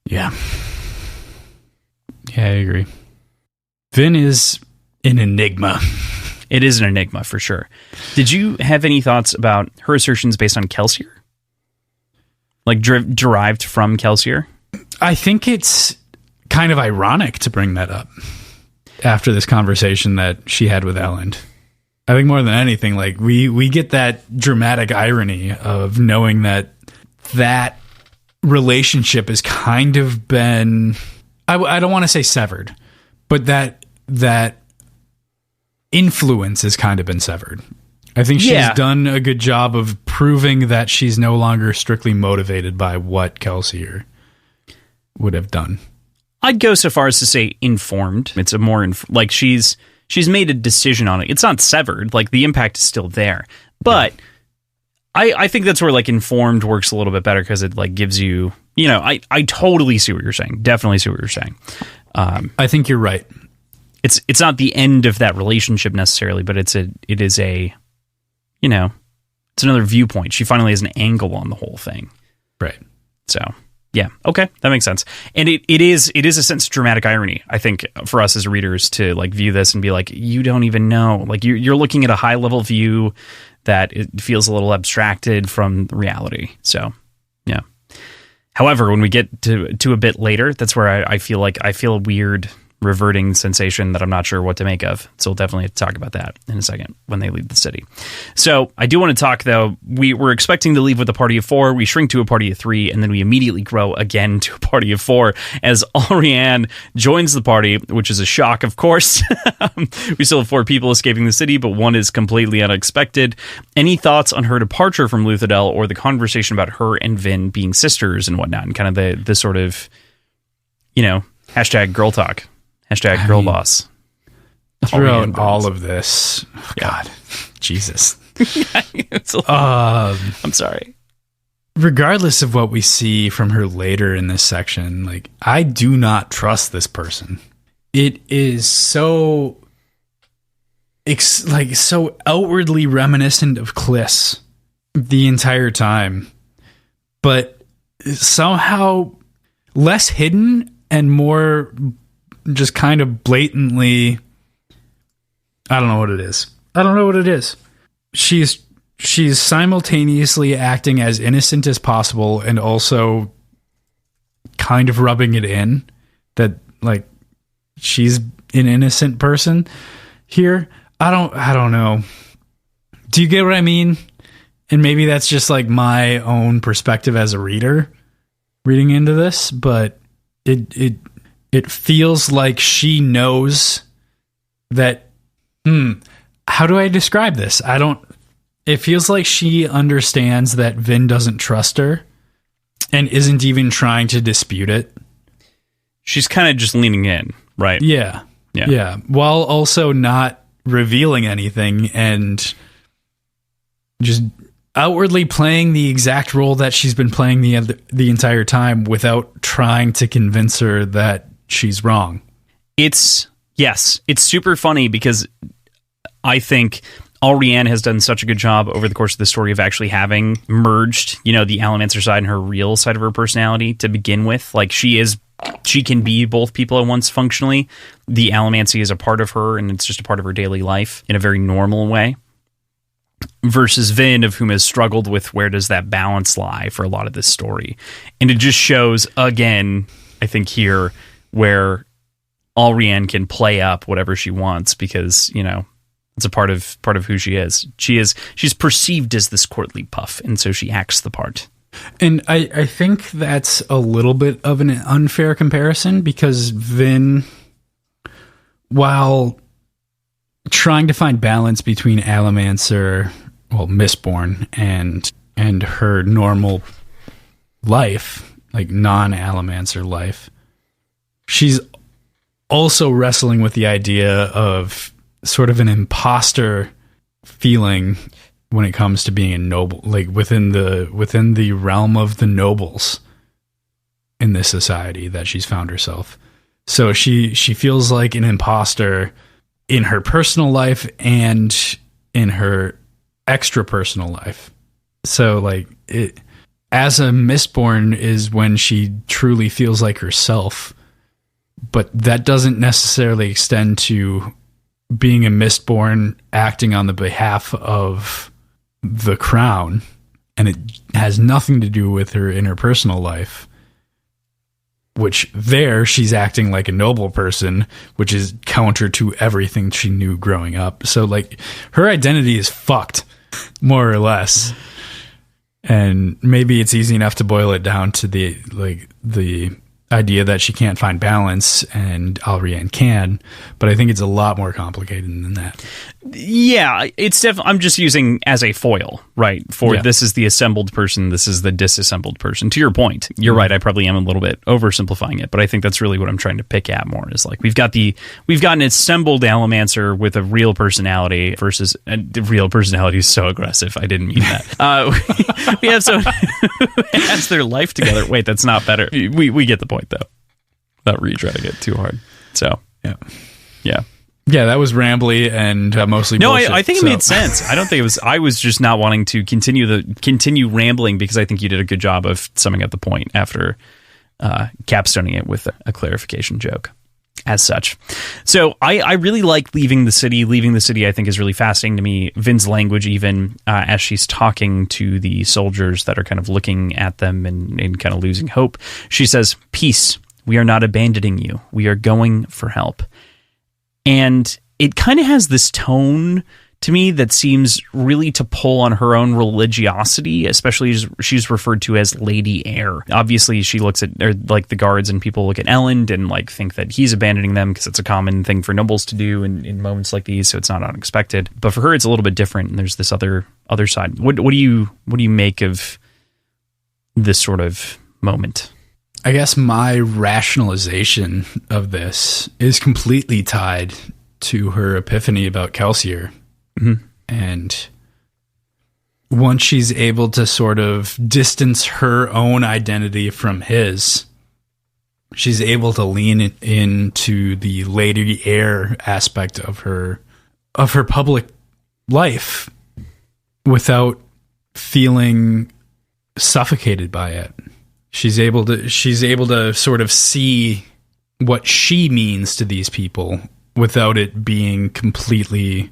Yeah. Yeah, I agree. Vin is an enigma. It is an enigma, for sure. Did you have any thoughts about her assertions based on Kelsier? Like, derived from Kelsier? I think it's kind of ironic to bring that up after this conversation that she had with Elend. I think more than anything, like, we get that dramatic irony of knowing that relationship has kind of been, I don't want to say severed, but that influence has kind of been severed. I think she's done a good job of proving that she's no longer strictly motivated by what Kelsier would have done. I'd go so far as to say informed. It's a more like she's made a decision on it. It's not severed. Like, the impact is still there. But I think that's where like informed works a little bit better, because it like gives you, I totally see what you're saying. Definitely see what you're saying. I think you're right. It's not the end of that relationship necessarily, but it is a it's another viewpoint. She finally has an angle on the whole thing. Right. So, yeah. Okay. That makes sense. And it is a sense of dramatic irony, I think, for us as readers to like view this and be like, you don't even know. Like, you're looking at a high level view that it feels a little abstracted from reality. So, yeah. However, when we get to a bit later, that's where I feel a weird reverting sensation that I'm not sure what to make of. So we'll definitely have to talk about that in a second when they leave the city. So I do want to talk, though. We're expecting to leave with a party of 4. We shrink to a party of 3, and then we immediately grow again to a party of 4 as Ariane joins the party, which is a shock, of course. We still have 4 people escaping the city, but one is completely unexpected. Any thoughts on her departure from Luthadel, or the conversation about her and Vin being sisters and whatnot, and kind of the sort of, hashtag girl talk? Hashtag girl boss. Throughout all of this, God, Jesus. I'm sorry. regardless of what we see from her later in this section, like, I do not trust this person. It is so so outwardly reminiscent of Kliss the entire time, but somehow less hidden and more just kind of blatantly. I don't know what it is. She's simultaneously acting as innocent as possible and also kind of rubbing it in that, like, she's an innocent person here. I don't know. Do you get what I mean? And maybe that's just like my own perspective as a reader reading into this, but it feels like she knows that. How do I describe this? It feels like she understands that Vin doesn't trust her and isn't even trying to dispute it. She's kind of just leaning in, right? Yeah. While also not revealing anything and just outwardly playing the exact role that she's been playing the entire time without trying to convince her that she's wrong. It's super funny because I think Alrianne has done such a good job over the course of the story of actually having merged, the Allomancer side and her real side of her personality to begin with. Like, she can be both people at once functionally. The Allomancy is a part of her, and it's just a part of her daily life in a very normal way. Versus Vin, of whom has struggled with where does that balance lie for a lot of this story. And it just shows, again, I think here, where Alrianne can play up whatever she wants because, it's a part of who she is. She's perceived as this courtly puff, and so she acts the part. And I think that's a little bit of an unfair comparison because Vin, while trying to find balance between Mistborn and her normal life, like non-Allomancer life, she's also wrestling with the idea of sort of an imposter feeling when it comes to being a noble, like within the realm of the nobles in this society that she's found herself. So she feels like an imposter in her personal life and in her extra personal life. So like it, as a Mistborn is when she truly feels like herself, but that doesn't necessarily extend to being a Mistborn acting on the behalf of the crown, and it has nothing to do with her interpersonal life, which there she's acting like a noble person, which is counter to everything she knew growing up. So like her identity is fucked, more or less. And maybe it's easy enough to boil it down to the idea that she can't find balance and Alrianne can, but I think it's a lot more complicated than that. Yeah, it's definitely, I'm just using as a foil, right? This is the assembled person, this is the disassembled person. To your point, you're right, I probably am a little bit oversimplifying it, but I think that's really what I'm trying to pick at more is like we've got an assembled Allomancer with a real personality versus the real personality is so aggressive. I didn't mean that. We have someone who has their life together. Wait, that's not better. We get the point though. Not retreading it too hard. So yeah, that was rambly and mostly bullshit. No, I think it made sense. I don't think it was. I was just not wanting to continue rambling because I think you did a good job of summing up the point after capstoning it with a clarification joke. As such, so I really like leaving the city. Leaving the city, I think, is really fascinating to me. Vin's language, even as she's talking to the soldiers that are kind of looking at them and kind of losing hope, she says, "Peace. We are not abandoning you. We are going for help." And it kind of has this tone to me that seems really to pull on her own religiosity, especially as she's referred to as Lady Air. Obviously, she looks at like the guards and people look at Elend and like think that he's abandoning them because it's a common thing for nobles to do in moments like these, so it's not unexpected. But for her, it's a little bit different, and there's this other side. What do you make of this sort of moment? I guess my rationalization of this is completely tied to her epiphany about Kelsier. Mm-hmm. And once she's able to sort of distance her own identity from his, she's able to lean into the Lady Air aspect of her public life without feeling suffocated by it. She's able to sort of see what she means to these people without it being completely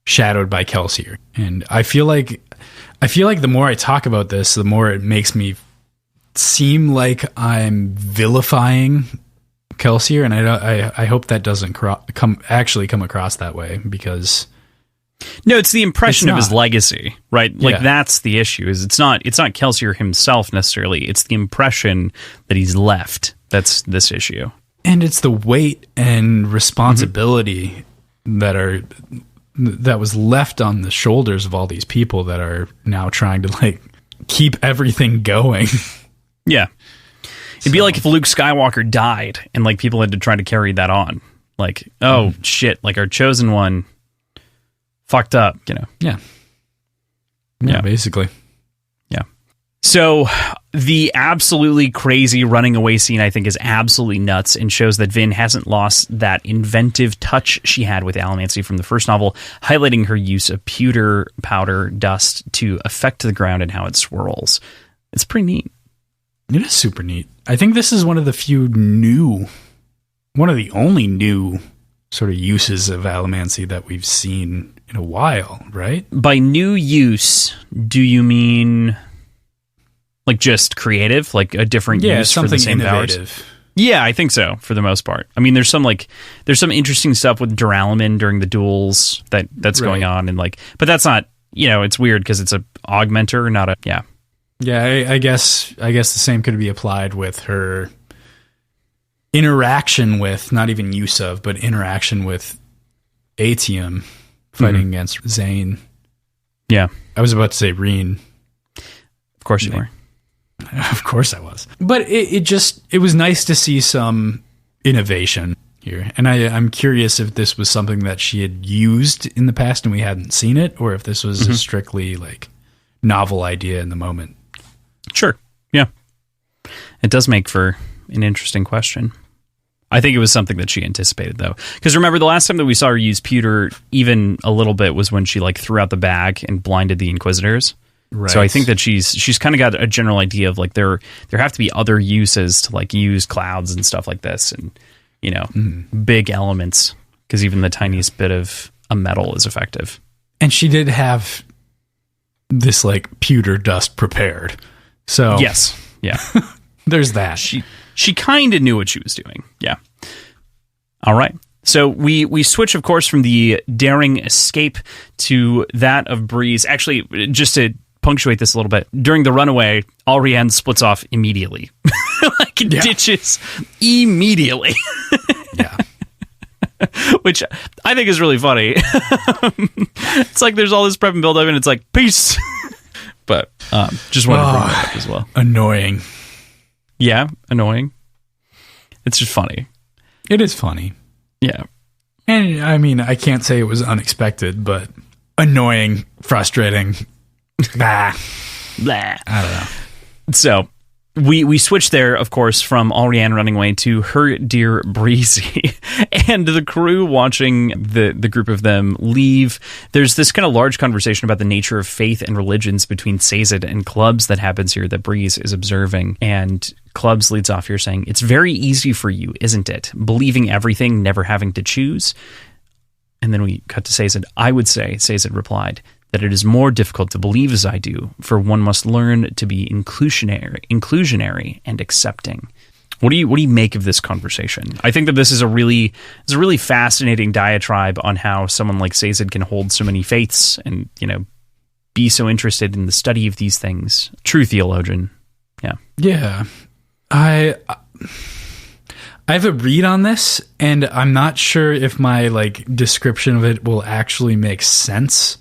shadowed by Kelsier. And I feel like the more I talk about this, the more it makes me seem like I'm vilifying Kelsier, and I hope that doesn't come across that way, because no, it's the impression of his legacy, right? Like that's the issue. Is it's not Kelsier himself necessarily. It's the impression that he's left. That's this issue, and it's the weight and responsibility that was left on the shoulders of all these people that are now trying to like keep everything going. Yeah. It'd be like if Luke Skywalker died and like people had to try to carry that on. Like, oh shit, like our chosen one fucked up, you know. Yeah, basically. Yeah. So the absolutely crazy running away scene, I think, is absolutely nuts and shows that Vin hasn't lost that inventive touch she had with Allomancy from the first novel, highlighting her use of pewter powder dust to affect the ground and how it swirls. It's pretty neat. It is super neat. I think this is one of the only new sort of uses of Allomancy that we've seen in a while, right? By new use, do you mean like just creative, like a different use for the same innovative powers? Yeah, I think so for the most part. I mean, there's some interesting stuff with Duralumin during the duels that's going on, and like, but that's not, it's weird because it's a augmenter, not a Yeah, I guess the same could be applied with her interaction with, not even use of, but interaction with Atium fighting against Zane. Yeah. I was about to say Reen. Of course you were. Of course I was. But it was nice to see some innovation here. And I'm curious if this was something that she had used in the past and we hadn't seen it, or if this was a strictly like novel idea in the moment. Sure. Yeah. It does make for an interesting question. I think it was something that she anticipated, though. Because remember, the last time that we saw her use pewter even a little bit was when she like threw out the bag and blinded the Inquisitors. Right. So I think that she's kind of got a general idea of like there have to be other uses to like use clouds and stuff like this, and big elements, because even the tiniest bit of a metal is effective. And she did have this like pewter dust prepared. So yes, yeah, there's that. She kind of knew what she was doing. Yeah. All right. So we switch, of course, from the daring escape to that of Breeze. Actually, just to punctuate this a little bit, during the runaway, Alrienne splits off immediately, ditches immediately. Yeah. Which I think is really funny. It's like there's all this prep and build up, and it's like peace. But just wanted to bring that up as well. Annoying. Yeah, annoying. It's just funny. It is funny. Yeah. And I mean, I can't say it was unexpected, but annoying, frustrating. Blah. Blah. I don't know. So we switch there, of course, from Alrienne running away to her dear Breezy and the crew watching the group of them leave. There's this kind of large conversation about the nature of faith and religions between Sazed and Clubs that happens here that Breeze is observing. And Clubs leads off here saying, "It's very easy for you, isn't it? Believing everything, never having to choose." And then we cut to Sazed. "I would say," Sazed replied, "that it is more difficult to believe as I do, for one must learn to be inclusionary and accepting." What do you make of this conversation? I think that this is a really fascinating diatribe on how someone like Sazed can hold so many faiths and, be so interested in the study of these things. True theologian. Yeah. Yeah. I have a read on this, and I'm not sure if my description of it will actually make sense.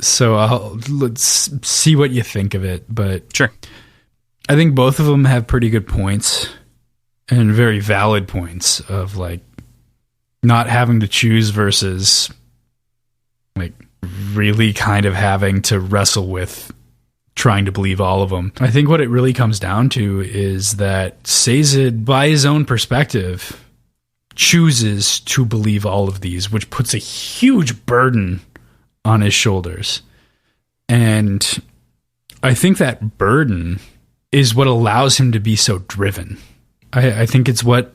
So let's see what you think of it. But sure, I think both of them have pretty good points and very valid points of not having to choose versus really kind of having to wrestle with trying to believe all of them. I think what it really comes down to is that Sazed, by his own perspective, chooses to believe all of these, which puts a huge burden on his shoulders. And I think that burden is what allows him to be so driven. I think it's what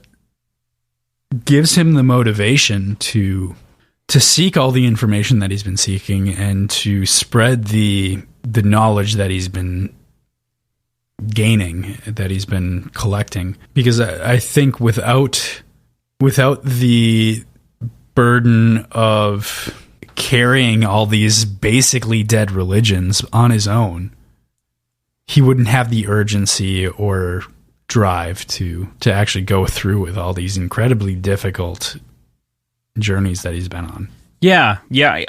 gives him the motivation to seek all the information that he's been seeking and to spread the knowledge that he's been gaining, that he's been collecting. Because I think without the burden of carrying all these basically dead religions on his own, he wouldn't have the urgency or drive to actually go through with all these incredibly difficult journeys that he's been on. Yeah.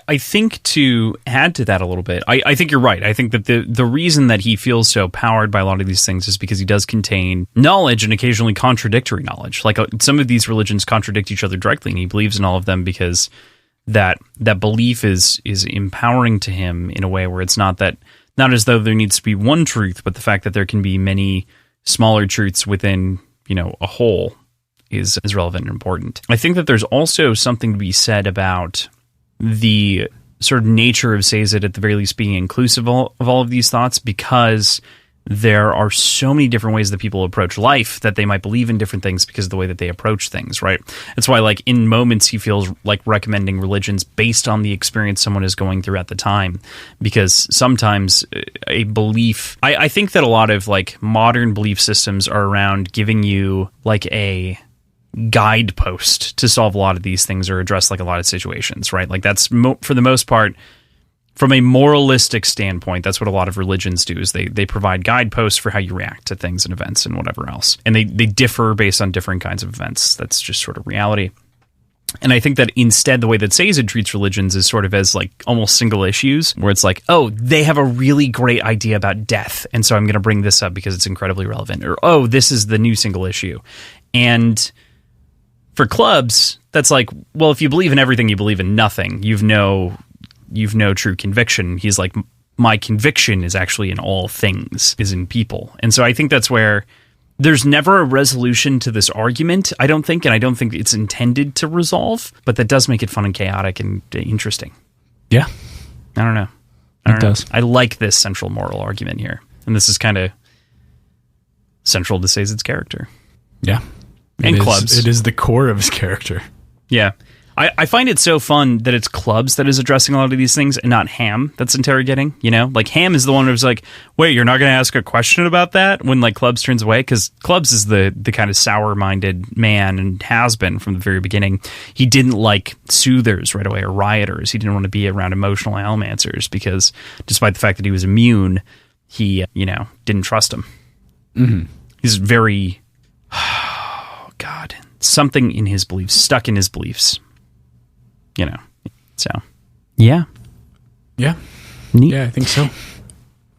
I think to add to that a little bit, I think you're right. I think that the reason that he feels so powered by a lot of these things is because he does contain knowledge and occasionally contradictory knowledge. Like some of these religions contradict each other directly, and he believes in all of them because that belief is empowering to him in a way where it's not as though there needs to be one truth, but the fact that there can be many smaller truths within, a whole is relevant and important. I think that there's also something to be said about the sort of nature of Sazed, at the very least, being inclusive of all of these thoughts, because there are so many different ways that people approach life that they might believe in different things because of the way that they approach things, right? That's why, like, in moments he feels like recommending religions based on the experience someone is going through at the time, because sometimes a belief... I think that a lot of, like, modern belief systems are around giving you, like, a guidepost to solve a lot of these things or address, like, a lot of situations, right? Like, that's, for the most part... From a moralistic standpoint, that's what a lot of religions do, is they provide guideposts for how you react to things and events and whatever else. And they differ based on different kinds of events. That's just sort of reality. And I think that instead, the way that Sazed treats religions is sort of as, like, almost single issues, where it's like, oh, they have a really great idea about death, and so I'm going to bring this up because it's incredibly relevant. Or, oh, this is the new single issue. And for clubs, that's like, well, if you believe in everything, you believe in nothing. You've no true conviction. He's like, my conviction is actually in all things, is in people. And so I think that's where there's never a resolution to this argument, I don't think, and I don't think it's intended to resolve, but that does make it fun and chaotic and interesting. Yeah. I don't know. It does. I like this central moral argument here. And this is kind of central to Sazed's character. Yeah. And clubs. It is the core of his character. Yeah. I find it so fun that it's Clubs that is addressing a lot of these things and not Ham that's interrogating, Like, Ham is the one who's like, wait, you're not going to ask a question about that? When, like, Clubs turns away, because Clubs is the kind of sour-minded man and has been from the very beginning. He didn't like soothers right away or rioters. He didn't want to be around emotional almancers because despite the fact that he was immune, he, didn't trust them. Mm-hmm. He's very, something in his beliefs, stuck in his beliefs. So, yeah. Yeah. Neat. Yeah, I think so.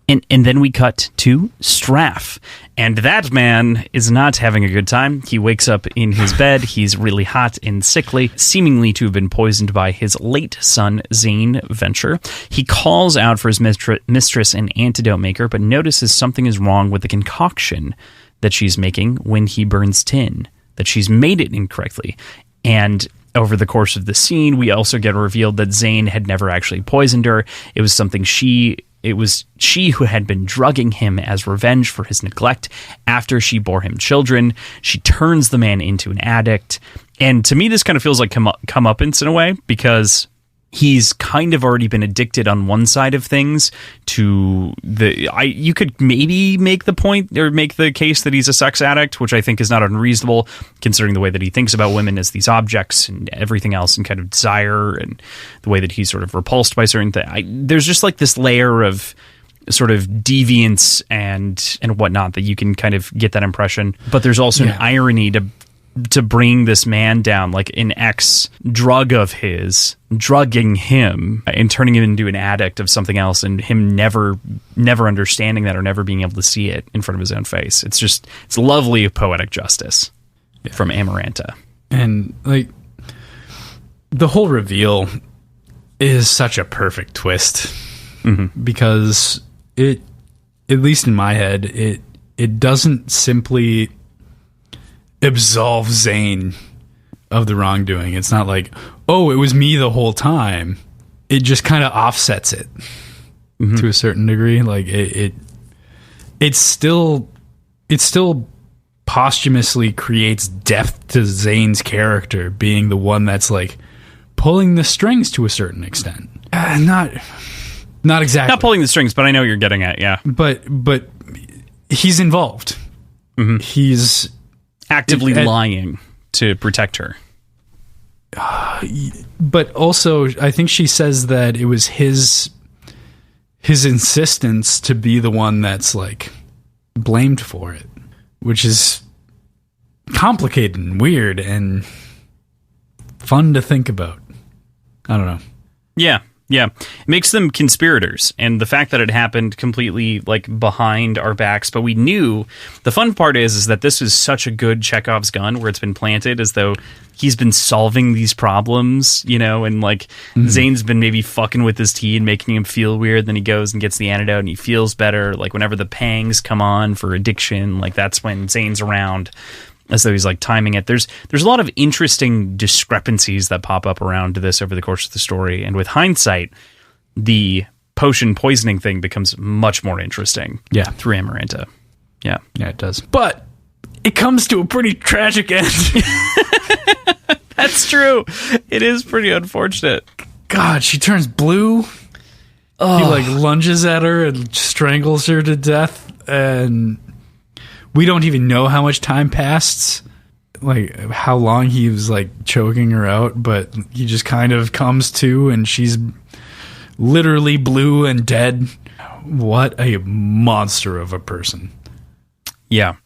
And then we cut to Straff. And that man is not having a good time. He wakes up in his bed. He's really hot and sickly, seemingly to have been poisoned by his late son, Zane Venture. He calls out for his mistress and antidote maker, but notices something is wrong with the concoction that she's making when he burns tin, that she's made it incorrectly. And over the course of the scene, we also get revealed that Zane had never actually poisoned her. It was she who had been drugging him as revenge for his neglect after she bore him children. She turns the man into an addict. And to me, this kind of feels like comeuppance in a way, because he's kind of already been addicted on one side of things to you could maybe make the point or make the case that he's a sex addict, which I think is not unreasonable considering the way that he thinks about women as these objects and everything else and kind of desire and the way that he's sort of repulsed by certain things. There's just like this layer of sort of deviance and whatnot that you can kind of get that impression. But there's also an irony to bring this man down, like an ex-drug of his, drugging him and turning him into an addict of something else, and him never understanding that or never being able to see it in front of his own face. It's lovely poetic justice from Amaranta. And, like, the whole reveal, is such a perfect twist because it, at least in my head, it doesn't simply absolve Zane of the wrongdoing. It's not like, oh, it was me the whole time. It just kind of offsets it to a certain degree. Like it still posthumously creates depth to Zane's character, being the one that's like pulling the strings to a certain extent. Not exactly. Not pulling the strings, but I know what you're getting at, yeah. But he's involved. He's actively lying to protect her. But also, I think she says that it was his insistence to be the one that's like blamed for it, which is complicated and weird and fun to think about. I don't know. Yeah. It makes them conspirators, and the fact that it happened completely like behind our backs, but we knew. The fun part is that this is such a good Chekhov's gun where it's been planted as though he's been solving these problems, and like Zane's been maybe fucking with his tea and making him feel weird. Then he goes and gets the antidote and he feels better. Like whenever the pangs come on for addiction, like that's when Zane's around, as though he's like timing it. There's a lot of interesting discrepancies that pop up around this over the course of the story, and with hindsight, the potion poisoning thing becomes much more interesting. Yeah, through Amaranta. Yeah, it does. But it comes to a pretty tragic end. That's true. It is pretty unfortunate. God, she turns blue. Oh. He like lunges at her and strangles her to death, and we don't even know how much time passed, like how long he was like choking her out, but he just kind of comes to and she's literally blue and dead. What a monster of a person. Yeah.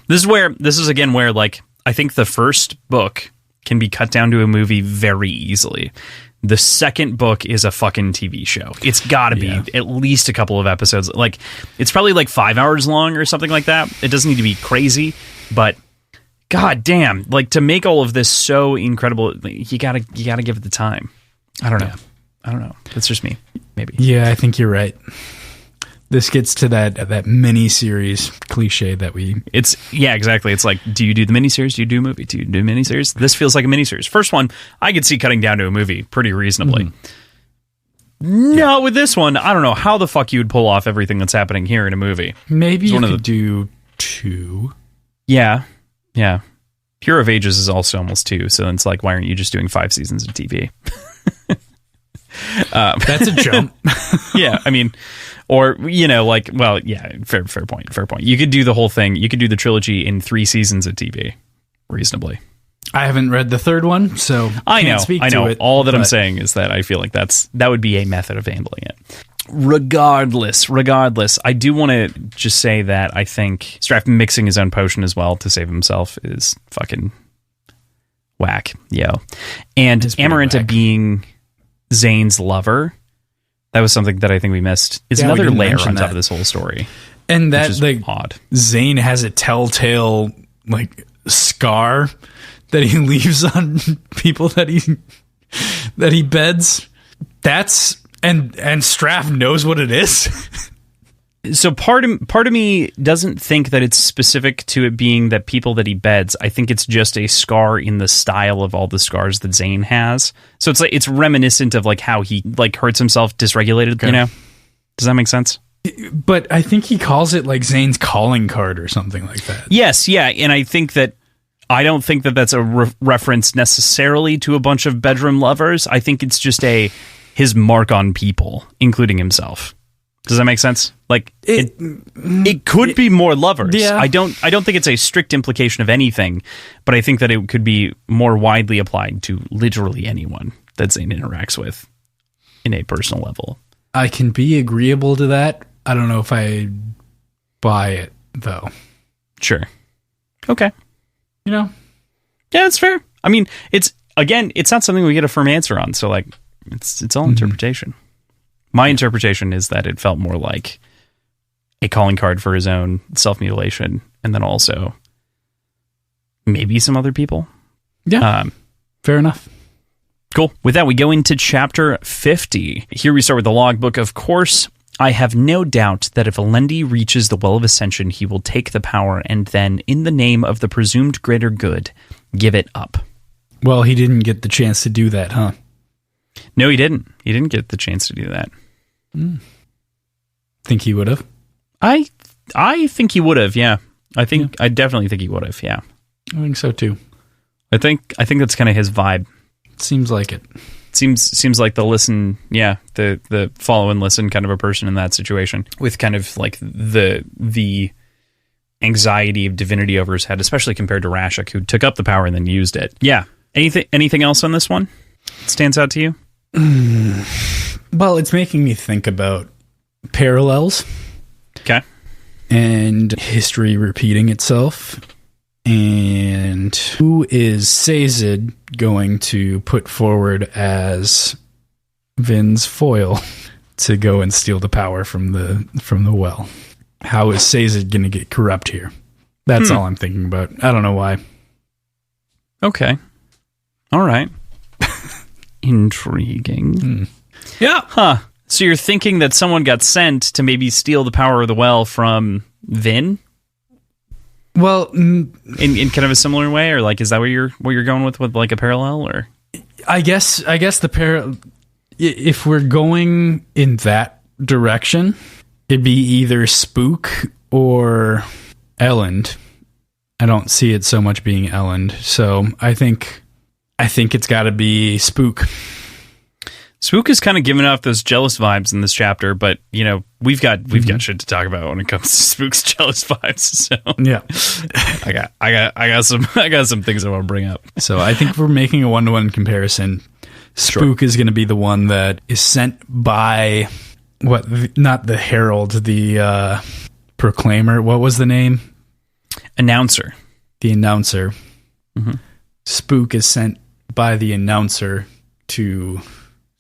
This is again where like I think the first book can be cut down to a movie very easily. The second book is a fucking TV show. It's got to be at least a couple of episodes. Like, it's probably like 5 hours long or something like that. It doesn't need to be crazy, but god damn, like to make all of this so incredible, you gotta give it the time. I don't know. I don't know. That's just me. Maybe. Yeah, I think you're right. This gets to that mini-series cliche that we... exactly. It's like, do you do the miniseries? Do you do a movie? Do you do a miniseries? This feels like a miniseries. First one, I could see cutting down to a movie pretty reasonably. No, with this one, I don't know how the fuck you would pull off everything that's happening here in a movie. Maybe you could do 2. Yeah. Hero of Ages is also almost 2, so it's like, why aren't you just doing 5 seasons of TV? That's a jump. Yeah, I mean... Or, fair point. You could do the whole thing. You could do the trilogy in 3 seasons of TV, reasonably. I haven't read the third one, so I know. All that I'm saying is that I feel like that would be a method of handling it. Regardless, I do want to just say that I think Straff mixing his own potion as well to save himself is fucking whack, And Amaranta being Zane's lover... That was something that I think we missed. It's another layer on top of this whole story. And that is like odd. Zane has a telltale like scar that he leaves on people that he beds. That's and Straff knows what it is. So part of me doesn't think that it's specific to it being that people that he beds. I think it's just a scar in the style of all the scars that Zane has. So it's like it's reminiscent of like how he like hurts himself dysregulated. Okay. Does that make sense? But I think he calls it like Zane's calling card or something like that. Yes, yeah, and I don't think that that's a reference necessarily to a bunch of bedroom lovers. I think it's just his mark on people, including himself. Does that make sense? Like it could be more lovers. Yeah. I don't think it's a strict implication of anything, but I think that it could be more widely applied to literally anyone that Zane interacts with in a personal level. I can be agreeable to that. I don't know if I buy it though. Sure. Okay. Yeah, it's fair. I mean, it's not something we get a firm answer on, so like it's all interpretation. My interpretation is that it felt more like a calling card for his own self-mutilation, and then also maybe some other people. Yeah, fair enough. Cool. With that, we go into chapter 50. Here we start with the logbook. Of course, I have no doubt that if Alendi reaches the Well of Ascension, he will take the power and then, in the name of the presumed greater good, give it up. Well, he didn't get the chance to do that, huh? No, he didn't. He didn't get the chance to do that. Think he would have? I think he would have, yeah. I definitely think he would have, yeah. I think so too. I think that's kind of his vibe. Seems like it. Seems like the listen, yeah, the follow and listen kind of a person in that situation, with kind of like the anxiety of divinity over his head, especially compared to Rashik, who took up the power and then used it. Yeah. Anything else on this one stands out to you? Well, it's making me think about parallels. Okay. And history repeating itself. And who is Sazed going to put forward as Vin's foil to go and steal the power from the well? How is Sazed going to get corrupt here? That's all I'm thinking about. I don't know why. Okay. All right. Intriguing. Yeah. Huh. So you're thinking that someone got sent to maybe steal the power of the well from Vin? Well, in kind of a similar way, or like, is that what you're going with like a parallel, or? I guess the if we're going in that direction, it'd be either Spook or Elend. I don't see it so much being Elend, so I think it's got to be Spook. Spook is kind of giving off those jealous vibes in this chapter, but you know we've got shit to talk about when it comes to Spook's jealous vibes. So yeah, I got some things I want to bring up. So I think we're making a 1-to-1 comparison. Spook is going to be the one that is sent by not the Herald, the Proclaimer. What was the name? Announcer. The announcer. Mm-hmm. Spook is sent by the announcer to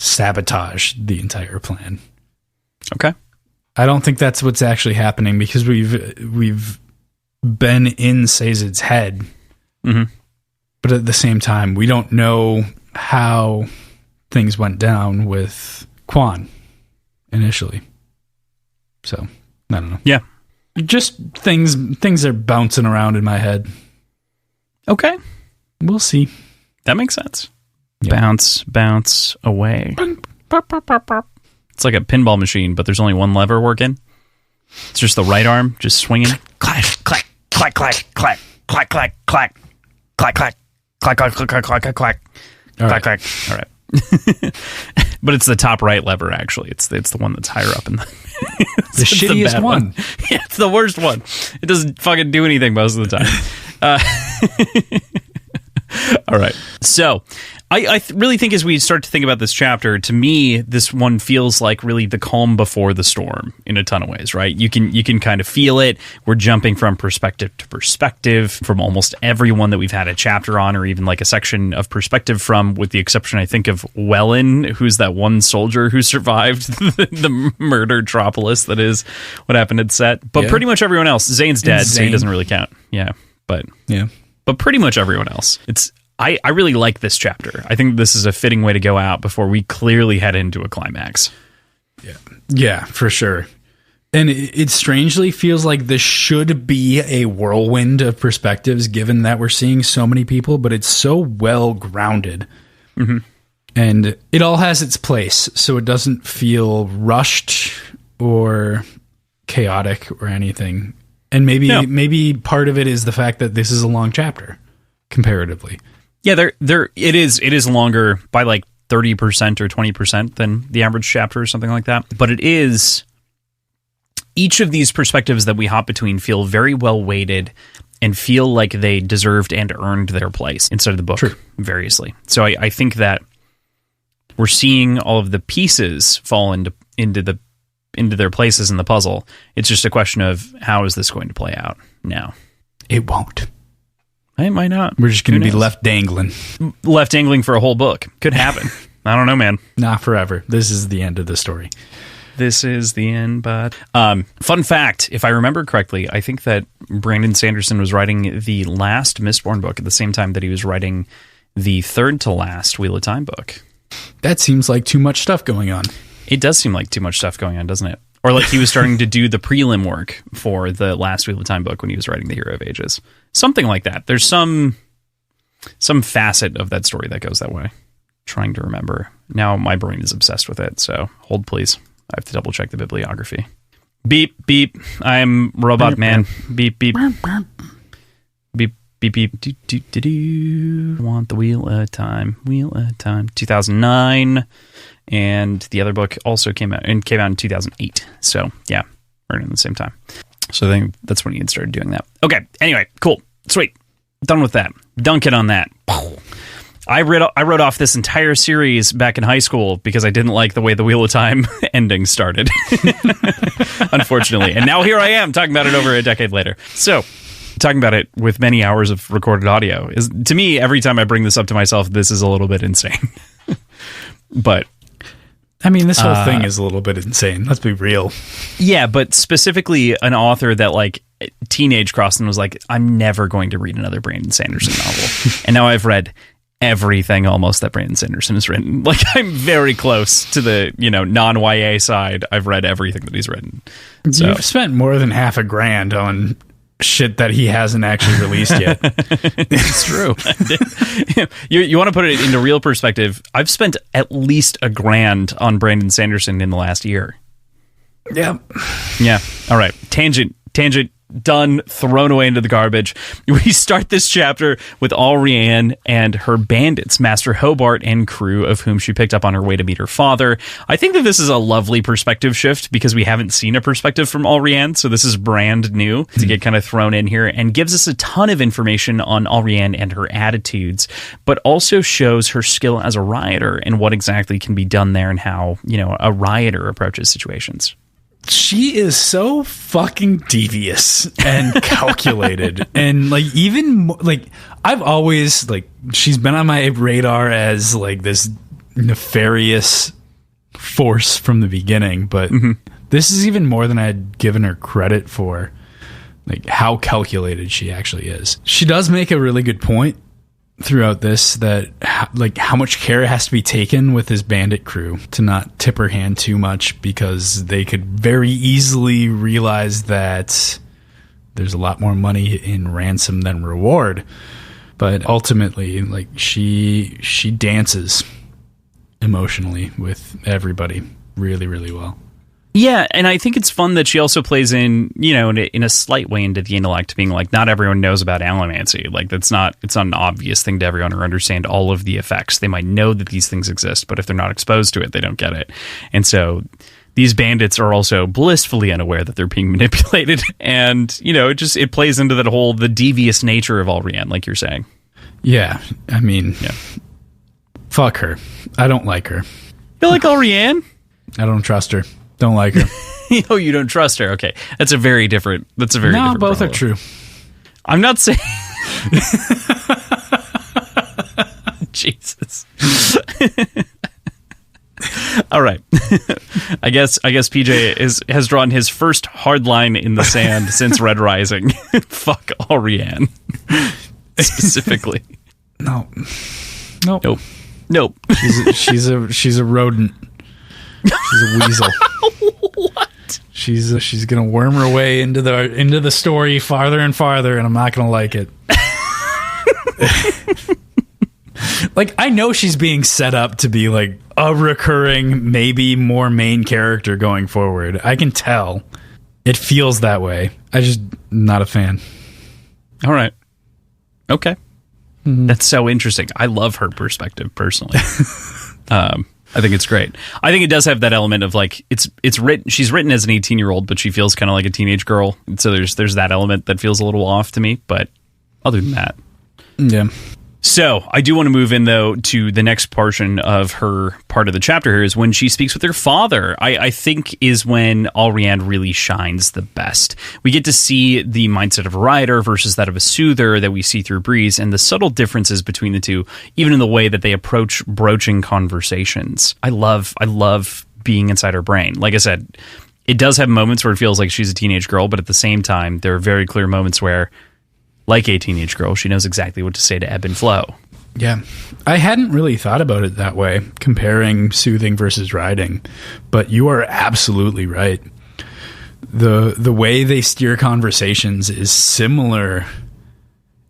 sabotage the entire plan. Okay. I don't think that's what's actually happening, because we've been in Sazed's head. Mm-hmm. But at the same time, we don't know how things went down with Quan initially. So, I don't know. Yeah. Just things are bouncing around in my head. Okay. We'll see. That makes sense. Yeah. Bounce away. It's like a pinball machine, but there's only one lever working. It's just the right arm just swinging. Clack, clack, clack, clack, clack, clack, clack, clack, clack, clack, clack, clack, clack, clack, clack, clack, clack, clack. All right. But it's the top right lever, actually. It's the one that's higher up in the the shittiest the one. Yeah, it's the worst one. It doesn't fucking do anything most of the time. All right. So I really think as we start to think about this chapter, to me, this one feels like really the calm before the storm in a ton of ways, right? You can kind of feel it. We're jumping from perspective to perspective from almost everyone that we've had a chapter on, or even like a section of perspective from, with the exception, I think, of Wellen, who's that one soldier who survived the murdered Tropolis that is what happened at Set. But pretty much everyone else. Zane's dead, so he doesn't really count. Yeah, but pretty much everyone else. I really like this chapter. I think this is a fitting way to go out before we clearly head into a climax. Yeah, for sure. And it strangely feels like this should be a whirlwind of perspectives, given that we're seeing so many people, but it's so well grounded. Mm-hmm. And it all has its place, so it doesn't feel rushed or chaotic or anything. And maybe part of it is the fact that this is a long chapter, comparatively. Yeah, it is longer by like 30% or 20% than the average chapter or something like that. But it is, each of these perspectives that we hop between feel very well weighted and feel like they deserved and earned their place inside of the book. True. Variously. So I think that we're seeing all of the pieces fall into their places in the puzzle. It's just a question of how is this going to play out now? It won't. It might not. We're just going to be left dangling. Left dangling for a whole book. Could happen. I don't know, man. Not forever. This is the end of the story. This is the end, but... fun fact, if I remember correctly, I think that Brandon Sanderson was writing the last Mistborn book at the same time that he was writing the third to last Wheel of Time book. That seems like too much stuff going on. It does seem like too much stuff going on, doesn't it? Or like he was starting to do the prelim work for the last Wheel of Time book when he was writing the Hero of Ages. Something like that. There's some facet of that story that goes that way. Trying to remember. Now my brain is obsessed with it, so hold please. I have to double check the bibliography. Beep, beep. I'm Robot Man. Beep, beep. Beep, beep, beep. Do, do, do, do. Want the Wheel of Time. Wheel of Time. 2009. And the other book also came out in 2008. So, yeah, right in the same time. So I think that's when he had started doing that. Okay, anyway, cool. Sweet. Done with that. Dunk it on that. I wrote off this entire series back in high school because I didn't like the way the Wheel of Time ending started. Unfortunately. And now here I am talking about it over a decade later. So, talking about it with many hours of recorded audio is, to me, every time I bring this up to myself, this is a little bit insane. But I mean, this whole thing is a little bit insane. Let's be real. Yeah, but specifically an author that, like, teenage Crossan was like, I'm never going to read another Brandon Sanderson novel. And now I've read everything almost that Brandon Sanderson has written. Like, I'm very close to the, non-YA side. I've read everything that he's written. So. You've spent more than $1,000 on shit that he hasn't actually released yet. It's true. You want to put it into real perspective, I've spent at least $1,000 on Brandon Sanderson in the last year. Yeah. Yeah. All right. Tangent. Done, thrown away into the garbage. We start this chapter with Allrianne and her bandits, Master Hobart and crew, of whom she picked up on her way to meet her father. I think that this is a lovely perspective shift because we haven't seen a perspective from Allrianne, so this is brand new to get kind of thrown in here and gives us a ton of information on Allrianne and her attitudes, but also shows her skill as a rioter and what exactly can be done there and how, a rioter approaches situations. She is so fucking devious and calculated. And I've always she's been on my radar as this nefarious force from the beginning, but this is even more than I'd given her credit for, how calculated she actually is. She does make a really good point throughout this that how much care has to be taken with his bandit crew to not tip her hand too much, because they could very easily realize that there's a lot more money in ransom than reward. But ultimately, she dances emotionally with everybody really, really well. Yeah, and I think it's fun that she also plays in, in a slight way into the intellect, being like, not everyone knows about allomancy. It's not an obvious thing to everyone or understand all of the effects. They might know that these things exist, but if they're not exposed to it, they don't get it. And so these bandits are also blissfully unaware that they're being manipulated. And, it plays into the devious nature of Allrianne, like you're saying. Yeah, I mean, fuck her. I don't like her. You like Allrianne? I don't trust her. Don't like her. Oh, you don't trust her. Okay. That's a very different No, different both problem. are true. I'm not saying Jesus. All right. I guess PJ has drawn his first hard line in the sand since Red Rising. Fuck Allrianne. Specifically. No. Nope. She's a rodent. She's a weasel. What? She's gonna worm her way into the story farther and farther, and I'm not gonna like it. I know she's being set up to be a recurring, maybe more main character going forward. I can tell. It feels that way. I just not a fan. All right. Okay. Mm-hmm. That's so interesting. I love her perspective personally. I think it's great. I think it does have that element of it's written. She's written as an 18-year-old, but she feels kind of like a teenage girl. So there's that element that feels a little off to me. But other than that, yeah. So I do want to move in though to the next portion of her part of the chapter here is when she speaks with her father. I think is when Allrianne really shines the best. We get to see the mindset of a rioter versus that of a soother that we see through Breeze, and the subtle differences between the two, even in the way that they approach broaching conversations. I love being inside her brain. Like I said, it does have moments where it feels like she's a teenage girl, but at the same time, there are very clear moments where, like a teenage girl, she knows exactly what to say to ebb and flow. Yeah. I hadn't really thought about it that way, comparing soothing versus riding, but you are absolutely right. The way they steer conversations is similar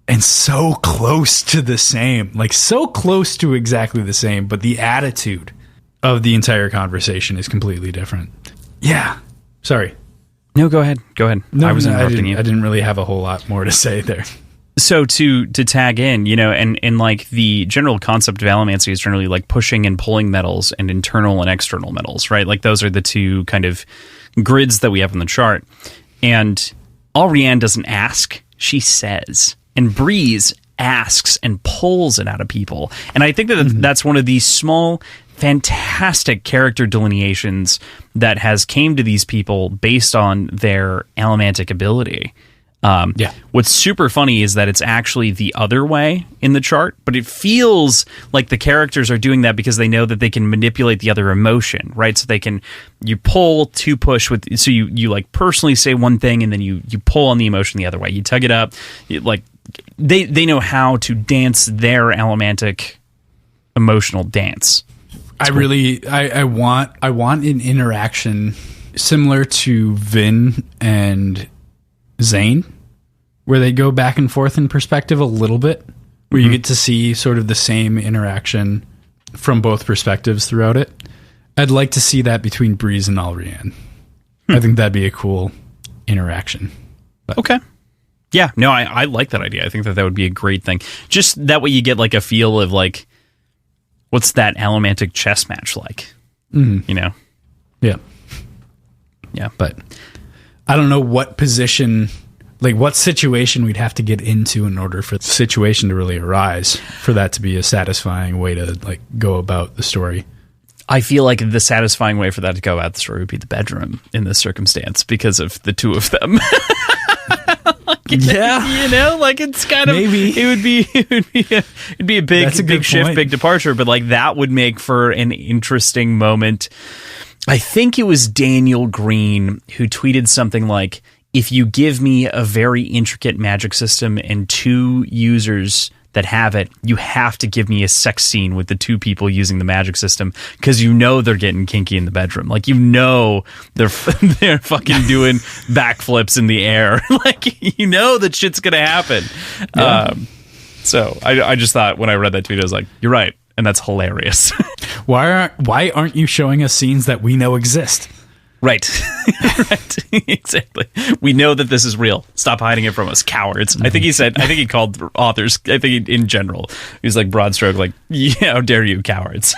and so close to the same, like so close to exactly the same, but the attitude of the entire conversation is completely different. Yeah. Sorry. No, go ahead. No, I was interrupting you. I didn't really have a whole lot more to say there. So to tag in, and like the general concept of allomancy is generally like pushing and pulling metals and internal and external metals, right? Like those are the two kind of grids that we have in the chart. And Alrianne doesn't ask, she says. And Breeze asks and pulls it out of people. And I think that that's one of these small, fantastic character delineations that has came to these people based on their allomantic ability. What's super funny is that it's actually the other way in the chart, but it feels like the characters are doing that because they know that they can manipulate the other emotion, right? So you pull to push so you like personally say one thing and then you pull on the emotion the other way. You tug it up, they know how to dance their allomantic emotional dance. I want an interaction similar to Vin and Zane, where they go back and forth in perspective a little bit, where you get to see sort of the same interaction from both perspectives throughout it. I'd like to see that between Breeze and Alrianne. I think that'd be a cool interaction. But. Okay. Yeah, no, I like that idea. I think that would be a great thing. Just that way you get like a feel of like, what's that allomantic chess match like? Yeah. Yeah. But I don't know what position, like what situation we'd have to get into in order for the situation to really arise, for that to be a satisfying way to like go about the story. I feel like the satisfying way for that to go about the story would be the bedroom in this circumstance because of the two of them. Yeah, like it's kind of maybe it'd be a big shift, big departure, but like that would make for an interesting moment. I think it was Daniel Green who tweeted something like, if you give me a very intricate magic system and two users that have it, you have to give me a sex scene with the two people using the magic system, because they're getting kinky in the bedroom. Like, they're fucking doing backflips in the air. Like, that shit's gonna happen. Yeah. So I just thought when I read that tweet, I was like, you're right. And that's hilarious. Why aren't you showing us scenes that we know exist? Right. Right. Exactly. We know that this is real. Stop hiding it from us, cowards. I think he called authors, in general, he was like broad stroke, like, yeah, how dare you, cowards.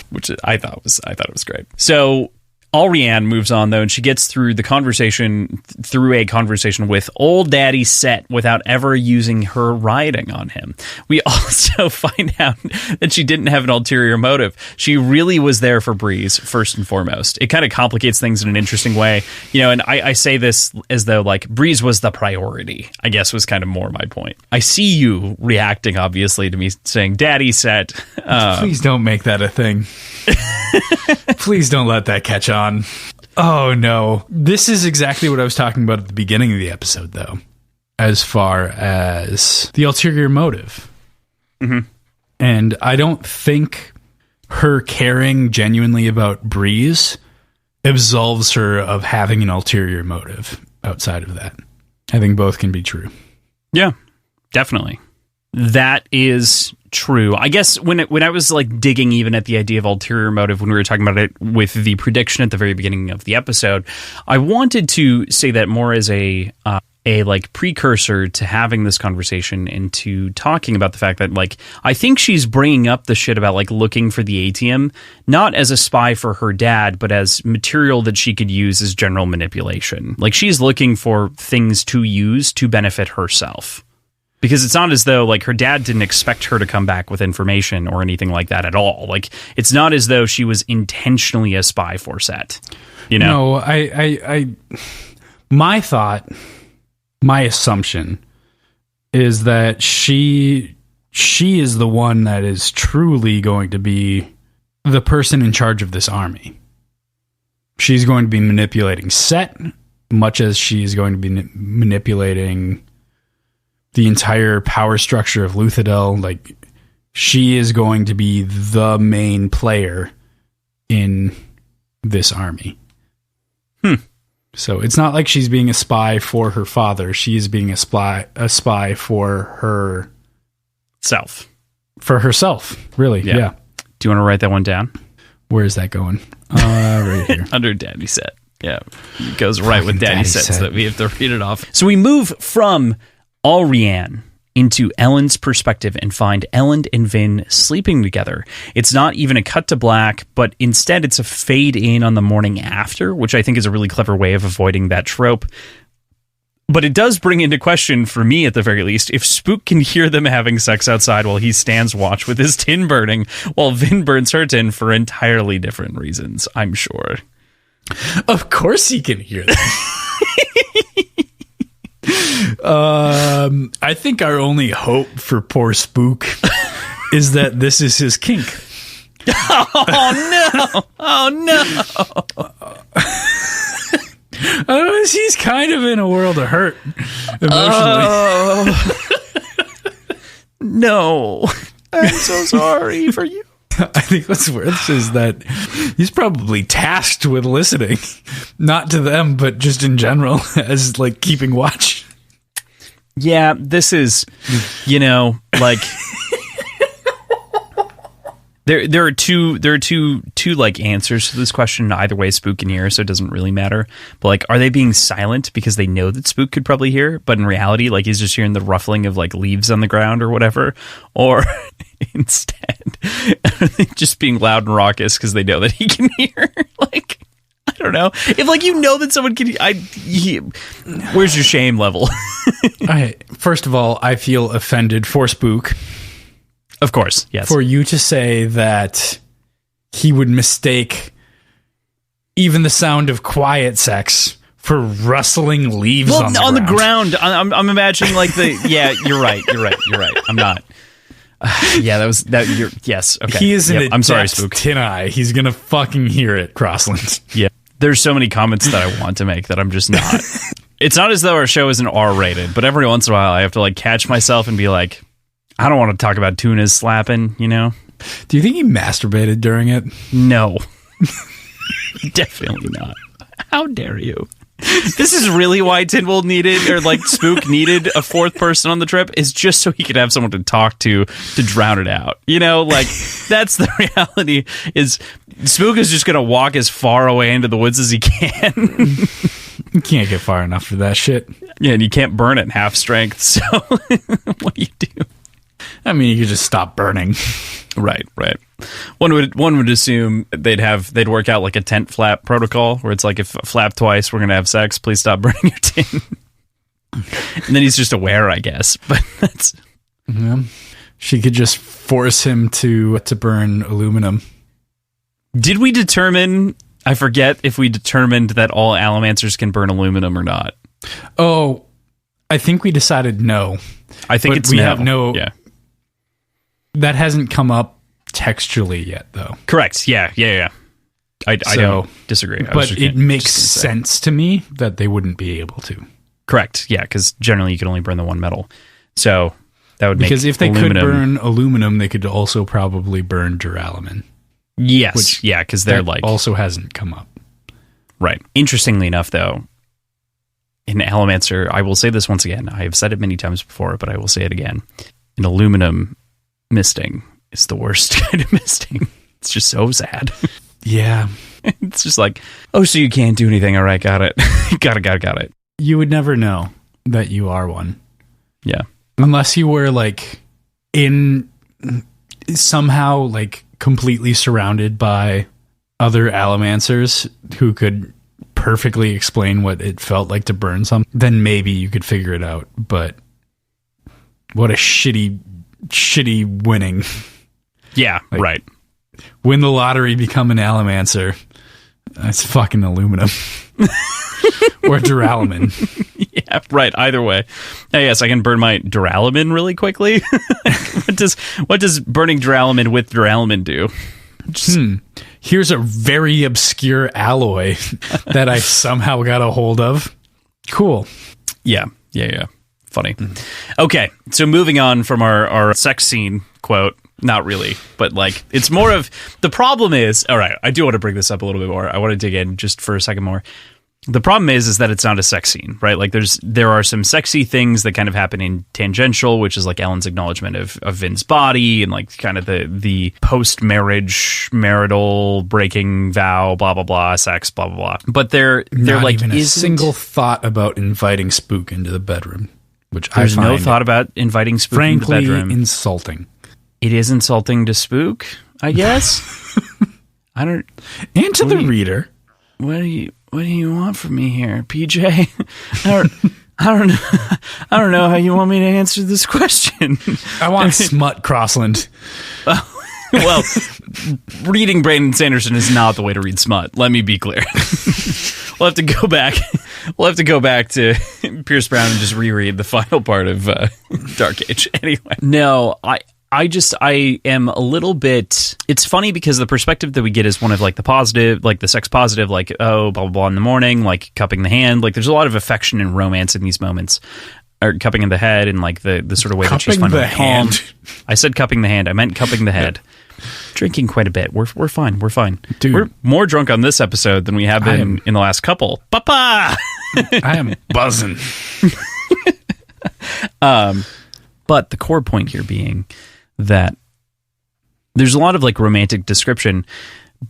Which I thought was great. So Alrianne moves on, though, and she gets through a conversation with old daddy Set without ever using her riding on him. We also find out that she didn't have an ulterior motive. She really was there for Breeze, first and foremost. It kind of complicates things in an interesting way. And I say this as though, like, Breeze was the priority, I guess, was kind of more my point. I see you reacting, obviously, to me saying, Daddy Set. Please don't make that a thing. Please don't let that catch on. Oh, no. This is exactly what I was talking about at the beginning of the episode, though, as far as the ulterior motive. Mm-hmm. And I don't think her caring genuinely about Breeze absolves her of having an ulterior motive outside of that. I think both can be true. Yeah, definitely. That is true. I guess when I was like digging even at the idea of ulterior motive, when we were talking about it with the prediction at the very beginning of the episode, I wanted to say that more as a like precursor to having this conversation and to talking about the fact that, like, I think she's bringing up the shit about like looking for the ATM, not as a spy for her dad, but as material that she could use as general manipulation. Like, she's looking for things to use to benefit herself. Because it's not as though, like, her dad didn't expect her to come back with information or anything like that at all. Like, it's not as though she was intentionally a spy for Set. No, my thought, my assumption is that she is the one that is truly going to be the person in charge of this army. She's going to be manipulating Set, much as she's going to be manipulating the entire power structure of Luthadel. Like, she is going to be the main player in this army. So it's not like she's being a spy for her father. She is being a spy for herself. Really. Yeah. Do you want to write that one down? Where is that going? Right here. Under Daddy Set. Yeah. It goes right with Daddy Set, so that we have to read it off. So we move from Alrianne into Ellen's perspective and find Ellen and Vin sleeping together. It's not even a cut to black, but instead it's a fade in on the morning after, which I think is a really clever way of avoiding that trope. But it does bring into question, for me at the very least, if Spook can hear them having sex outside while he stands watch with his tin burning, while Vin burns her tin for entirely different reasons, I'm sure. Of course he can hear them. I think our only hope for poor Spook is that this is his kink. Oh no! He's kind of in a world of hurt emotionally. No, I'm so sorry for you. I think what's worse is that he's probably tasked with listening, not to them, but just in general, as like keeping watch. Yeah, this is, like there are two like answers to this question. Either way, Spook can hear, so it doesn't really matter. But like, are they being silent because they know that Spook could probably hear, but in reality, like, he's just hearing the ruffling of like leaves on the ground or whatever, or instead, are they just being loud and raucous because they know that he can hear? Like, I don't know. If like that someone can, where's your shame level? First of all, I feel offended for Spook. Of course, yes. For you to say that he would mistake even the sound of quiet sex for rustling leaves on the ground. I'm imagining like yeah, you're right. I'm not. Yes. Okay. He is I'm sorry, Spook. Tin Eye. He's gonna fucking hear it, Crossland. Yeah. There's so many comments that I want to make that I'm just not. It's not as though our show isn't R-rated, but every once in a while I have to like catch myself and be like, I don't want to talk about tunas slapping, Do you think he masturbated during it? No. Definitely not. How dare you? This is really why Tinwald needed, or like Spook needed a fourth person on the trip, is just so he could have someone to talk to drown it out. Like that's the reality, is Spook is just going to walk as far away into the woods as he can. You can't get far enough for that shit. Yeah, and you can't burn it half strength, so what do you do? I mean, you could just stop burning. Right. One would assume they'd work out like a tent flap protocol where it's like, if flap twice, we're gonna have sex. Please stop burning your tin. And then he's just aware, I guess. But that's she could just force him to burn aluminum. Did we determine? I forget if we determined that all Allomancers can burn aluminum or not. Oh, I think we decided no. I think we have no. Yeah. That hasn't come up textually yet, though. Correct. Yeah. I don't disagree. But it makes sense to me that they wouldn't be able to. Correct. Yeah, because generally you can only burn the one metal. So that would make because if they could burn aluminum, they could also probably burn duralumin. Yes. Because they're like also hasn't come up. Right. Interestingly enough, though, in Allomancer, I will say this once again. I have said it many times before, but I will say it again. An aluminum misting is the worst kind of misting. It's just so sad. Yeah. It's just like, oh, so you can't do anything. All right, got it. got it. You would never know that you are one. Yeah. Unless you were like somehow like completely surrounded by other Allomancers who could perfectly explain what it felt like to burn something, then maybe you could figure it out. But what a shitty winning. Yeah, like, right. Win the lottery, become an Allomancer. That's fucking aluminum. Or duralumin. Yeah, right. Either way. Yes, I can burn my duralumin really quickly. What does burning duralumin with duralumin do? Here's a very obscure alloy that I somehow got a hold of. Cool. Yeah. Funny. Okay, so moving on from our sex scene quote. Not really, but like it's more of the problem is, all right, I do want to bring this up a little bit more. I want to dig in just for a second more. The problem is that it's not a sex scene, right? Like there are some sexy things that kind of happen in tangential, which is like Ellen's acknowledgement of Vin's body and like kind of the post-marriage marital breaking vow, blah, blah, blah, sex, blah, blah, blah. But they're not like even a single thought about inviting Spook into the bedroom, which I there's find no thought about inviting Spook into the frankly bedroom. insulting. It is insulting to Spook, I guess. I don't. And to the reader. What do you want from me here, PJ? I don't know how you want me to answer this question. I want smut, Crossland. Well, reading Brandon Sanderson is not the way to read smut. Let me be clear. We'll have to go back. We'll have to go back to Pierce Brown and just reread the final part of Dark Age. Anyway, no, I am a little bit. It's funny because the perspective that we get is one of like the positive, like the sex positive, like oh blah blah blah in the morning, like cupping the hand. Like there's a lot of affection and romance in these moments, or cupping in the head, and like the sort of way that she's finally calm. I said cupping the hand. I meant cupping the head. Drinking quite a bit. We're fine. We're fine. Dude. We're more drunk on this episode than we have been in the last couple. Papa. I am buzzing. But the core point here being that there's a lot of like romantic description,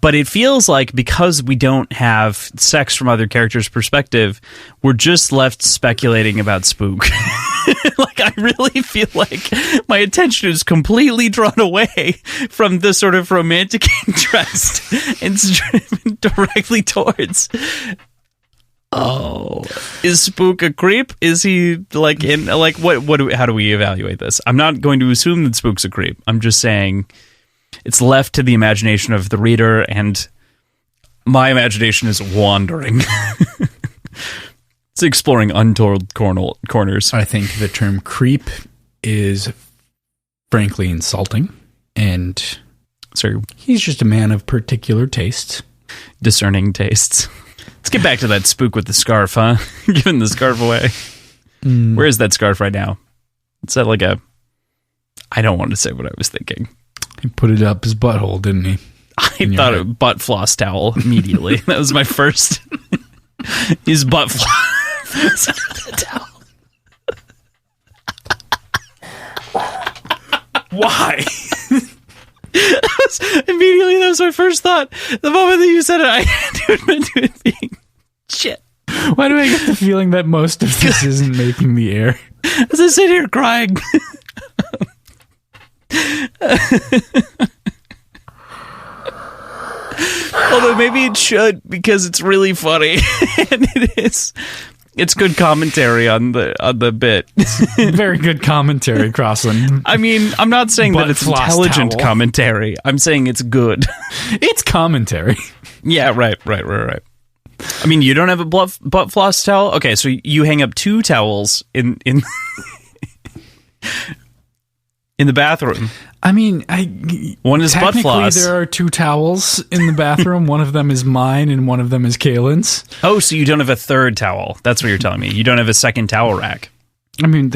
but it feels like because we don't have sex from other characters' perspective, we're just left speculating about Spook. Like I really feel like my attention is completely drawn away from the sort of romantic interest and it's driven directly towards, oh, is Spook a creep? Is he like in like how do we evaluate this? I'm not going to assume that Spook's a creep. I'm just saying it's left to the imagination of the reader, and my imagination is wandering. It's exploring untold corners. I think the term creep is frankly insulting, and sorry, he's just a man of particular tastes. Discerning tastes. Let's get back to that Spook with the scarf, huh? Giving the scarf away. Where is that scarf right now? It's that like a... I don't want to say what I was thinking. He put it up his butthole, didn't he? I thought a butt floss towel immediately. That was my first... His butt floss towel. Why? Immediately, that was my first thought. The moment that you said it, I knew it being shit. Why do I get the feeling that most of this isn't making the air? As I sit here crying. Although maybe it should, because it's really funny. And it is. It's good commentary on the bit. Very good commentary, Crossland. I mean, I'm not saying that it's intelligent towel. Commentary. I'm saying it's good. It's commentary. Yeah, right. I mean, you don't have a butt floss towel? Okay, so you hang up two towels in the bathroom. I mean, one is butt floss. There are two towels in the bathroom. One of them is mine, and one of them is Kaylin's. Oh, so you don't have a third towel? That's what you're telling me. You don't have a second towel rack. I mean,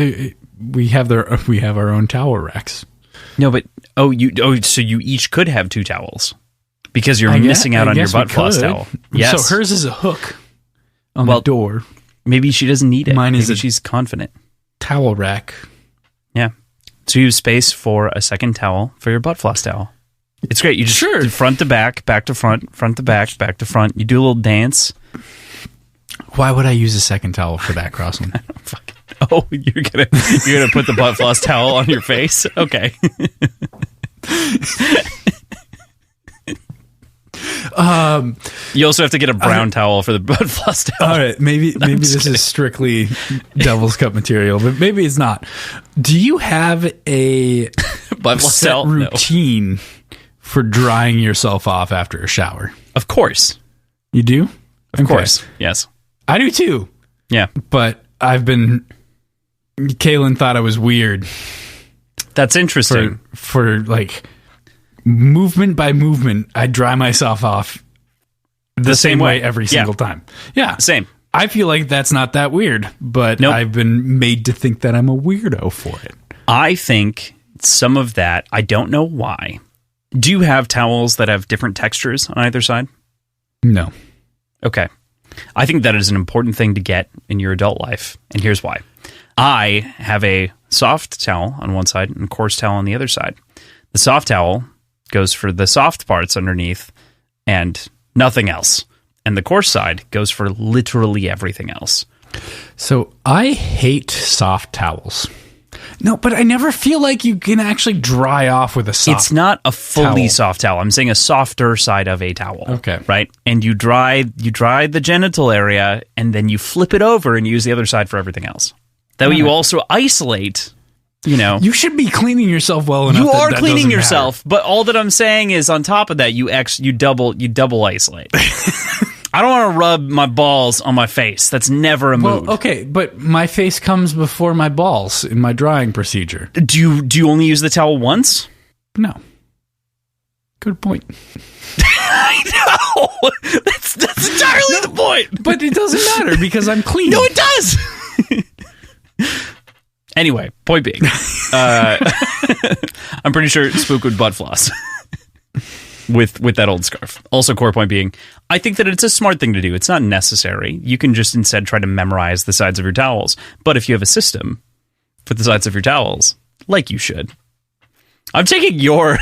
we have our own towel racks. No, but so you each could have two towels because you're missing out on your butt floss towel. Yes. So hers is a hook on the door. Maybe she doesn't need it. Mine is she's confident. Towel rack. Yeah. So you have space for a second towel for your butt floss towel. It's great. You just do front to back to front, front to back to front. You do a little dance. Why would I use a second towel for that, Crossland? Oh, you're gonna put the butt floss towel on your face? Okay. You also have to get a brown towel for the butt floss towel. All right, maybe this is strictly Devil's Cup material, but maybe it's not. Do you have a butt floss towel routine for drying yourself off after a shower? Of course. You do? Of course. Yes. I do too. Yeah. But Kaylin thought I was weird. That's interesting. For like movement by movement, I dry myself off the same way every single time. Yeah. Same. I feel like that's not that weird, but Nope. I've been made to think that I'm a weirdo for it. I think some of that, I don't know why. Do you have towels that have different textures on either side? No. Okay. I think that is an important thing to get in your adult life, and here's why. I have a soft towel on one side and a coarse towel on the other side. The soft towel goes for the soft parts underneath and nothing else. And the coarse side goes for literally everything else. So I hate soft towels. No, but I never feel like you can actually dry off with a soft It's not a fully towel. soft towel. I'm saying a softer side of a towel. Okay. Right? And you dry the genital area, and then you flip it over and use the other side for everything else. That way you also isolate, You should be cleaning yourself well enough. You are that cleaning doesn't yourself, but all that I'm saying is on top of that, you double isolate. I don't want to rub my balls on my face. That's never a mood. Well, okay, but my face comes before my balls in my drying procedure. Do you only use the towel once? No. Good point. I know. That's entirely the point. But it doesn't matter because I'm clean. No, it does. Anyway, point being, I'm pretty sure Spook would butt floss with that old scarf. Also, core point being, I think that it's a smart thing to do. It's not necessary. You can just instead try to memorize the sides of your towels. But if you have a system for the sides of your towels, like you should. I'm taking your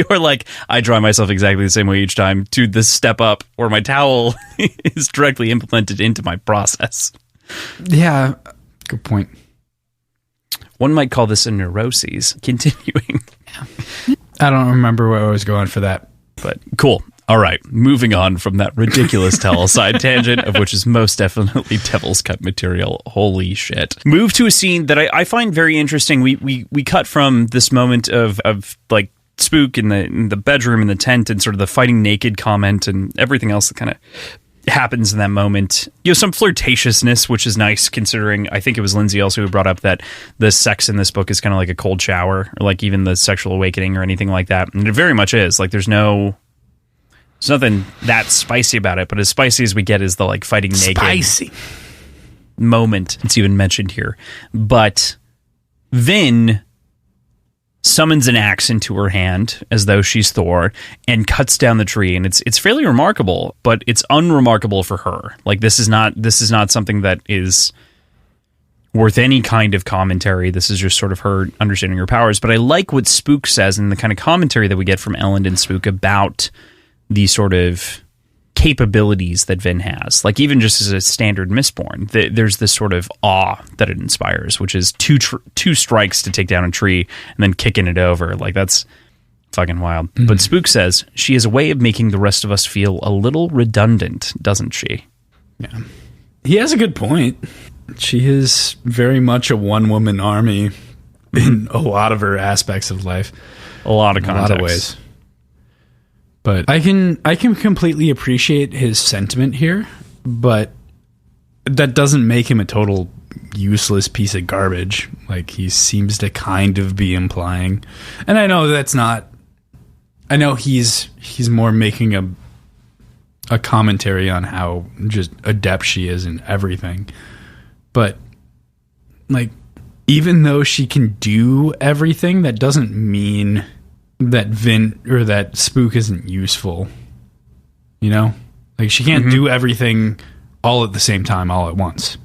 like, I dry myself exactly the same way each time to the step up where my towel is directly implemented into my process. Yeah, good point. One might call this a neuroses. Continuing. I don't remember where I was going for that. But cool. All right. Moving on from that ridiculous towel side tangent, of which is most definitely Devil's Cut material. Holy shit. Move to a scene that I find very interesting. We cut from this moment of like Spook in the bedroom, in the tent, and sort of the fighting naked comment and everything else that kind of happens in that moment. Some flirtatiousness, which is nice considering I think it was Lindsay also who brought up that the sex in this book is kind of like a cold shower, or like even the sexual awakening or anything like that. And it very much is. Like there's nothing that spicy about it, but as spicy as we get is the like fighting naked Spicy moment. It's even mentioned here. But Vin summons an axe into her hand as though she's Thor and cuts down the tree, and it's fairly remarkable, but it's unremarkable for her. Like this is not something that is worth any kind of commentary. This is just sort of her understanding her powers. But I like what Spook says and the kind of commentary that we get from Ellen and Spook about the sort of capabilities that Vin has. Like even just as a standard Mistborn, there's this sort of awe that it inspires, which is two strikes to take down a tree and then kicking it over. Like that's fucking wild. Mm-hmm. But Spook says she has a way of making the rest of us feel a little redundant, doesn't she? Yeah. He has a good point. She is very much a one-woman army in a lot of her aspects of life. A lot of context. A lot of ways. But I can completely appreciate his sentiment here, but that doesn't make him a total useless piece of garbage, like he seems to kind of be implying. And I know that's not. I know he's more making a commentary on how just adept she is in everything. But like, even though she can do everything, that doesn't mean that Vin or that Spook isn't useful. You know? Like she can't do everything all at the same time, all at once.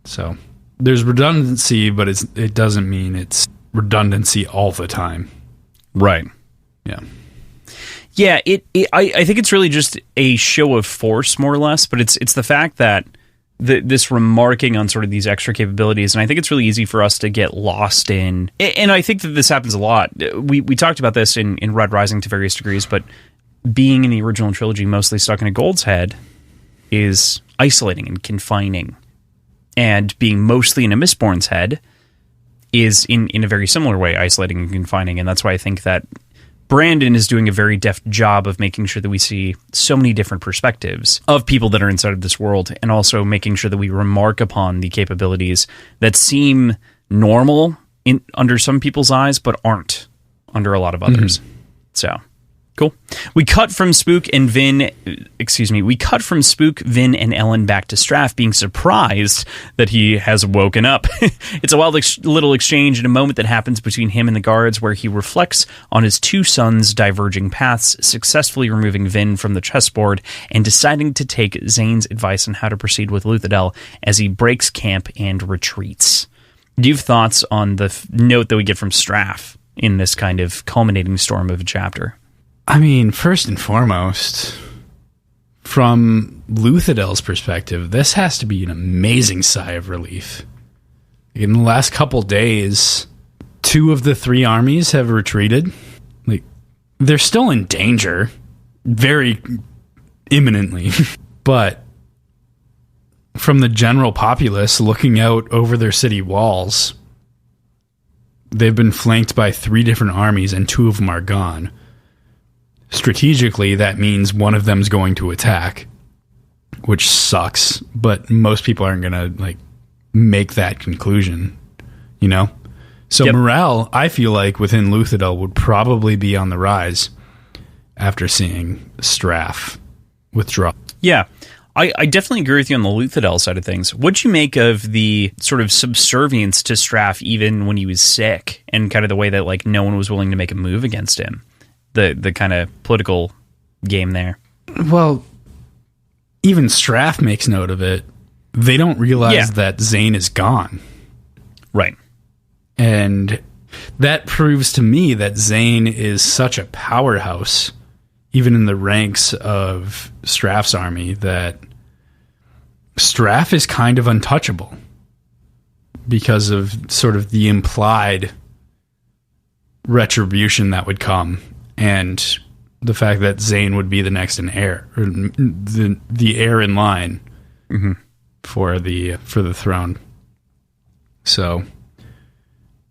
So there's redundancy, but it doesn't mean it's redundancy all the time. Right. Yeah. Yeah, I think it's really just a show of force, more or less, but it's the fact that this remarking on sort of these extra capabilities, and I think it's really easy for us to get lost in, and I think that this happens a lot. We talked about this in Red Rising to various degrees, but being in the original trilogy mostly stuck in a Gold's head is isolating and confining, and being mostly in a Mistborn's head is in a very similar way isolating and confining, and that's why I think that Brandon is doing a very deft job of making sure that we see so many different perspectives of people that are inside of this world, and also making sure that we remark upon the capabilities that seem normal under some people's eyes, but aren't under a lot of others. So, Cool. We cut from Spook, Vin, and Ellen back to Straff being surprised that he has woken up. It's a wild little exchange in a moment that happens between him and the guards where he reflects on his two sons' diverging paths, successfully removing Vin from the chessboard and deciding to take Zane's advice on how to proceed with Luthadel as he breaks camp and retreats. Do you have thoughts on the note that we get from Straff in this kind of culminating storm of a chapter? I mean, first and foremost, from Luthadel's perspective, this has to be an amazing sigh of relief. In the last couple days, 2 of the 3 armies have retreated. Like, they're still in danger, very imminently, but from the general populace looking out over their city walls, they've been flanked by 3 different armies and 2 of them are gone. Strategically, that means one of them's going to attack, which sucks, but most people aren't going to like make that conclusion, you know? So morale, I feel like, within Luthadel would probably be on the rise after seeing Straff withdraw. Yeah, I definitely agree with you on the Luthadel side of things. What'd you make of the sort of subservience to Straff even when he was sick, and kind of the way that like no one was willing to make a move against him? The kind of political game there. Well, even Straff makes note of it. They don't realize that Zane is gone. Right. And that proves to me that Zane is such a powerhouse, even in the ranks of Straff's army, that Straff is kind of untouchable because of sort of the implied retribution that would come. And the fact that Zane would be the next in heir, or the heir in line for the throne. So,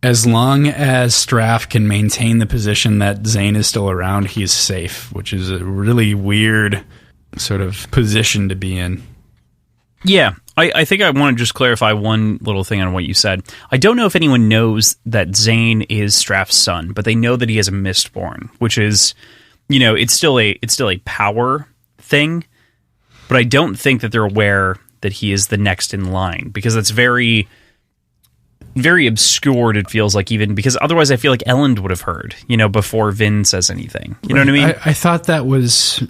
as long as Straff can maintain the position that Zane is still around, he's safe, which is a really weird sort of position to be in. Yeah, I think I want to just clarify one little thing on what you said. I don't know if anyone knows that Zane is Straff's son, but they know that he has a Mistborn, which is, you know, it's still a power thing, but I don't think that they're aware that he is the next in line, because that's very, very obscured, it feels like, even because otherwise I feel like Elend would have heard, you know, before Vin says anything. You know what I mean? I thought that was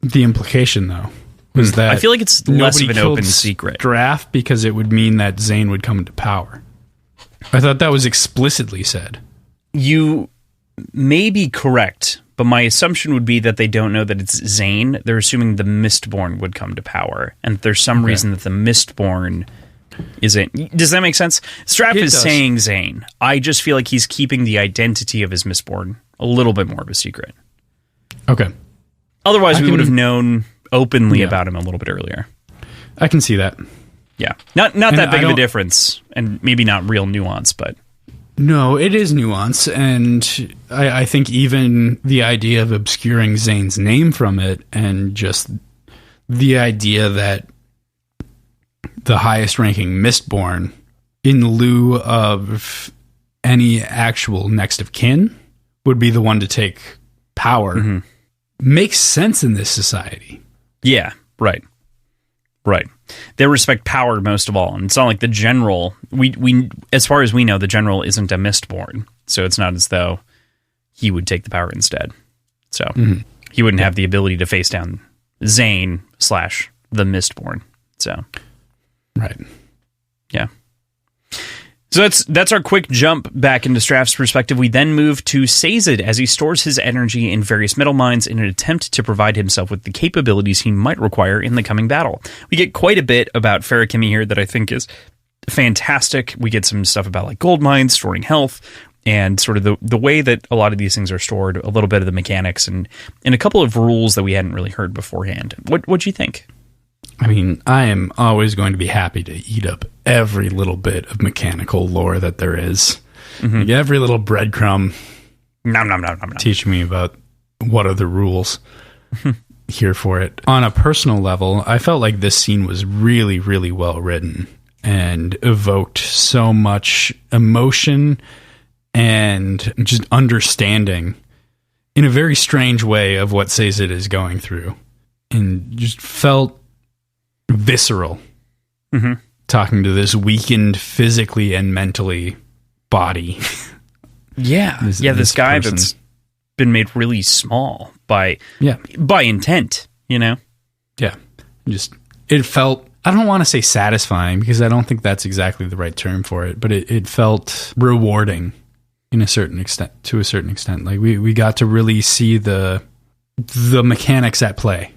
the implication, though. Was that I feel like it's less of an open secret. Straff because it would mean that Zane would come into power. I thought that was explicitly said. You may be correct, but my assumption would be that they don't know that it's Zane. They're assuming the Mistborn would come to power, and there's some reason that the Mistborn isn't. Does that make sense? Straff is saying Zane. I just feel like he's keeping the identity of his Mistborn a little bit more of a secret. Okay. Otherwise, we would have known openly about him a little bit earlier. I can see that. Yeah. Not that big of a difference, and maybe not real nuance, but... No, it is nuance, and I think even the idea of obscuring Zane's name from it, and just the idea that the highest-ranking Mistborn, in lieu of any actual next of kin, would be the one to take power, makes sense in this society. Yeah, right. They respect power most of all, and it's not like the general. We as far as we know, the general isn't a Mistborn, so it's not as though he would take the power instead. So he wouldn't have the ability to face down Zane / the Mistborn. So, right, yeah. So that's our quick jump back into Straff's perspective. We then move to Sazed as he stores his energy in various metal mines in an attempt to provide himself with the capabilities he might require in the coming battle. We get quite a bit about Farakimi here that I think is fantastic. We get some stuff about like gold mines, storing health, and sort of the way that a lot of these things are stored, a little bit of the mechanics, and a couple of rules that we hadn't really heard beforehand. What'd you think? I mean, I am always going to be happy to eat up every little bit of mechanical lore that there is. Like every little breadcrumb. Teaching me about what are the rules. Here for it. On a personal level, I felt like this scene was really, really well written and evoked so much emotion and just understanding in a very strange way of what Sazed is going through, and just felt visceral talking to this weakened physically and mentally body. This guy person. That's been made really small by intent, you know? Yeah. Just, it felt, I don't want to say satisfying, because I don't think that's exactly the right term for it, but it felt rewarding to a certain extent. Like we got to really see the mechanics at play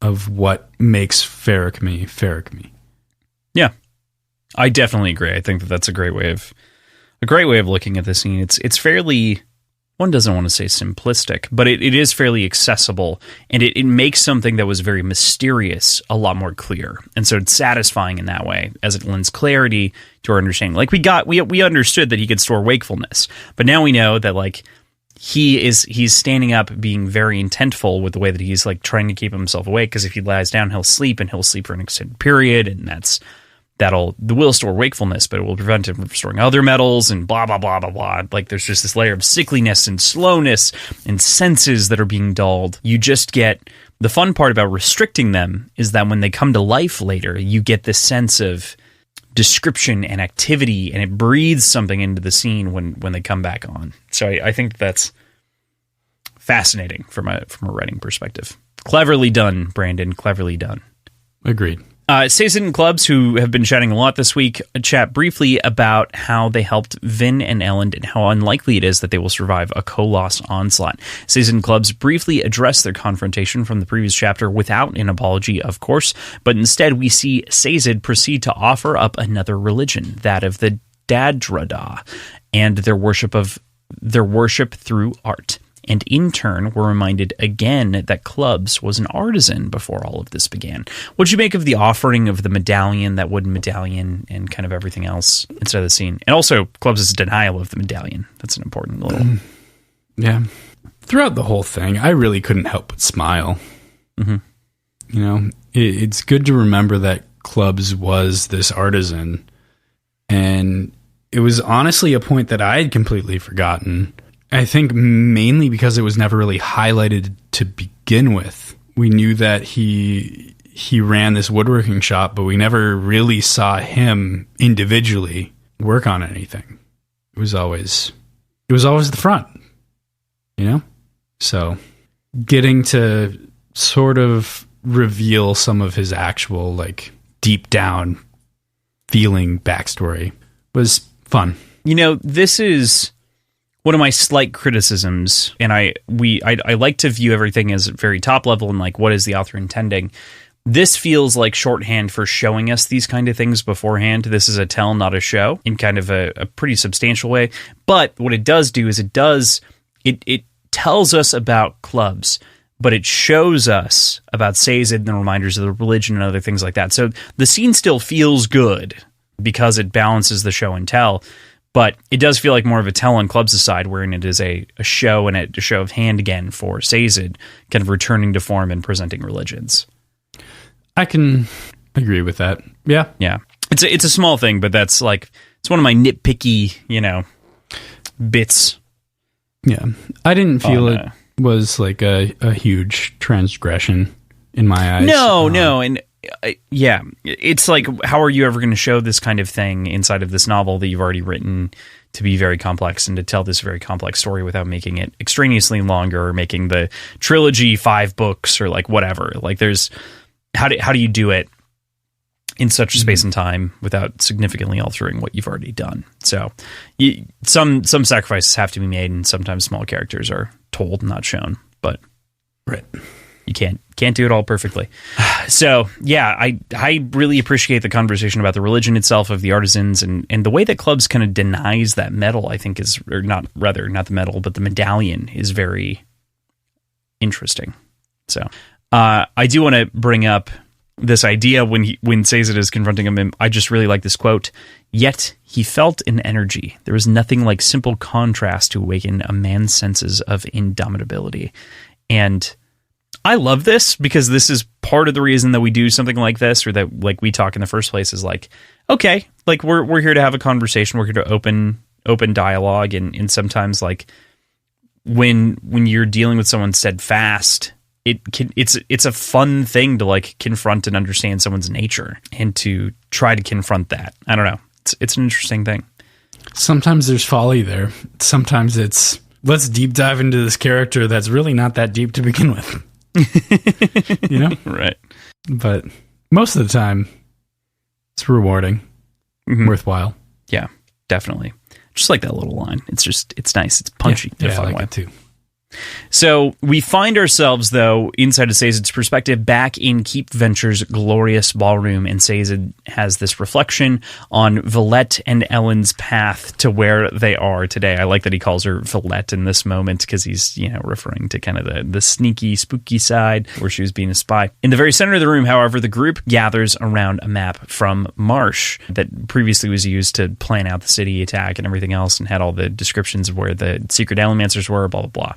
of what makes Feruchemy. Yeah. I definitely agree. I think that's a great way of looking at the scene. It's fairly, one doesn't want to say simplistic, but it is fairly accessible, and it makes something that was very mysterious a lot more clear. And so it's satisfying in that way, as it lends clarity to our understanding. Like we understood that he could store wakefulness, but now we know that like he's standing up, being very intentful with the way that he's like trying to keep himself awake, because if he lies down, he'll sleep, and he'll sleep for an extended period, and the will store wakefulness, but it will prevent him from storing other metals and blah, blah, blah, blah, blah. Like there's just this layer of sickliness and slowness and senses that are being dulled. You just get, the fun part about restricting them is that when they come to life later, you get this sense of description and activity, and it breathes something into the scene when they come back on. So I think that's fascinating from a writing perspective. Cleverly done, Brandon. Cleverly done. Agreed. Sazed and Clubs, who have been chatting a lot this week, chat briefly about how they helped Vin and Elend and how unlikely it is that they will survive a Koloss onslaught. Sazed and Clubs briefly address their confrontation from the previous chapter without an apology, of course, but instead we see Sazed proceed to offer up another religion, that of the Dadrada, and their worship through art. And in turn, we're reminded again that Clubs was an artisan before all of this began. What'd you make of the offering of the medallion, that wooden medallion, and kind of everything else inside the scene? And also, Clubs' denial of the medallion. That's an important little... Yeah. Throughout the whole thing, I really couldn't help but smile. Mm-hmm. You know, it's good to remember that Clubs was this artisan, and it was honestly a point that I had completely forgotten. I think mainly because it was never really highlighted to begin with. We knew that he ran this woodworking shop, but we never really saw him individually work on anything. It was always the front, you know? So getting to sort of reveal some of his actual, like, deep down feeling backstory was fun. You know, this is one of my slight criticisms, and I like to view everything as very top level and like, what is the author intending? This feels like shorthand for showing us these kind of things beforehand. This is a tell, not a show, in kind of a pretty substantial way. But what it does do is it tells us about Clubs, but it shows us about Sazed and the reminders of the religion and other things like that. So the scene still feels good because it balances the show and tell. But it does feel like more of a tell on Clubs' side, wherein it is a show and a show of hand again for Sazed, kind of returning to form and presenting religions. I can agree with that. Yeah. Yeah. It's a small thing, but that's like, it's one of my nitpicky, bits. Yeah. I didn't feel it was like a huge transgression in my eyes. No. And yeah, it's like, how are you ever going to show this kind of thing inside of this novel that you've already written to be very complex and to tell this very complex story without making it extraneously longer or making the trilogy 5 books or like whatever? Like there's, how do you do it in such space and time without significantly altering what you've already done? So some sacrifices have to be made, and sometimes small characters are told, not shown, but right. You can't do it all perfectly. So yeah, I really appreciate the conversation about the religion itself of the artisans, and the way that Clubs kind of denies that medal, I think not the medal, but the medallion is very interesting. So I do want to bring up this idea when Sazed is confronting him. I just really like this quote. Yet he felt an energy. There was nothing like simple contrast to awaken a man's senses of indomitability. And I love this because this is part of the reason that we do something like this, or that like we talk in the first place, is like, okay, like we're here to have a conversation. We're here to open dialogue, and sometimes like when you're dealing with someone steadfast, it's a fun thing to like confront and understand someone's nature and to try to confront that. I don't know. It's an interesting thing. Sometimes there's folly there. Sometimes it's, let's deep dive into this character that's really not that deep to begin with. You know? Right. But most of the time, it's rewarding, worthwhile. Yeah, definitely. Just like that little line. It's nice. It's punchy. Yeah, I like it too. So we find ourselves, though, inside of Sazed's perspective, back in Keep Venture's glorious ballroom, and Sazed has this reflection on Valette and Ellen's path to where they are today. I like that he calls her Valette in this moment because he's, referring to kind of the sneaky, spooky side where she was being a spy. In the very center of the room, however, the group gathers around a map from Marsh that previously was used to plan out the city attack and everything else, and had all the descriptions of where the secret Allomancers were, blah, blah, blah.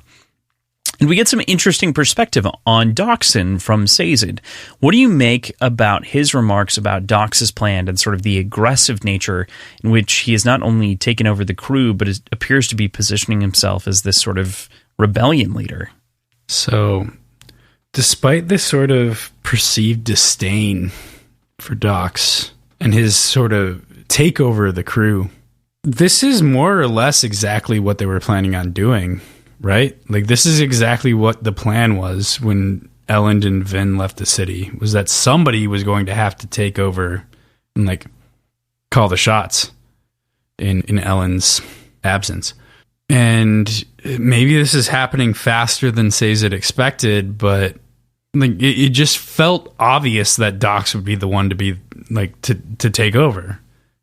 And we get some interesting perspective on Doxson from Sazed. What do you make about his remarks about Dox's plan and sort of the aggressive nature in which he has not only taken over the crew, but appears to be positioning himself as this sort of rebellion leader? So, despite this sort of perceived disdain for Dox and his sort of takeover of the crew, this is more or less exactly what they were planning on doing. Right? Like, this is exactly what the plan was when Ellen and Vin left the city, was that somebody was going to have to take over and, like, call the shots in Ellen's absence. And maybe this is happening faster than Sazed expected, but like it just felt obvious that Dox would be the one to be, like, to take over.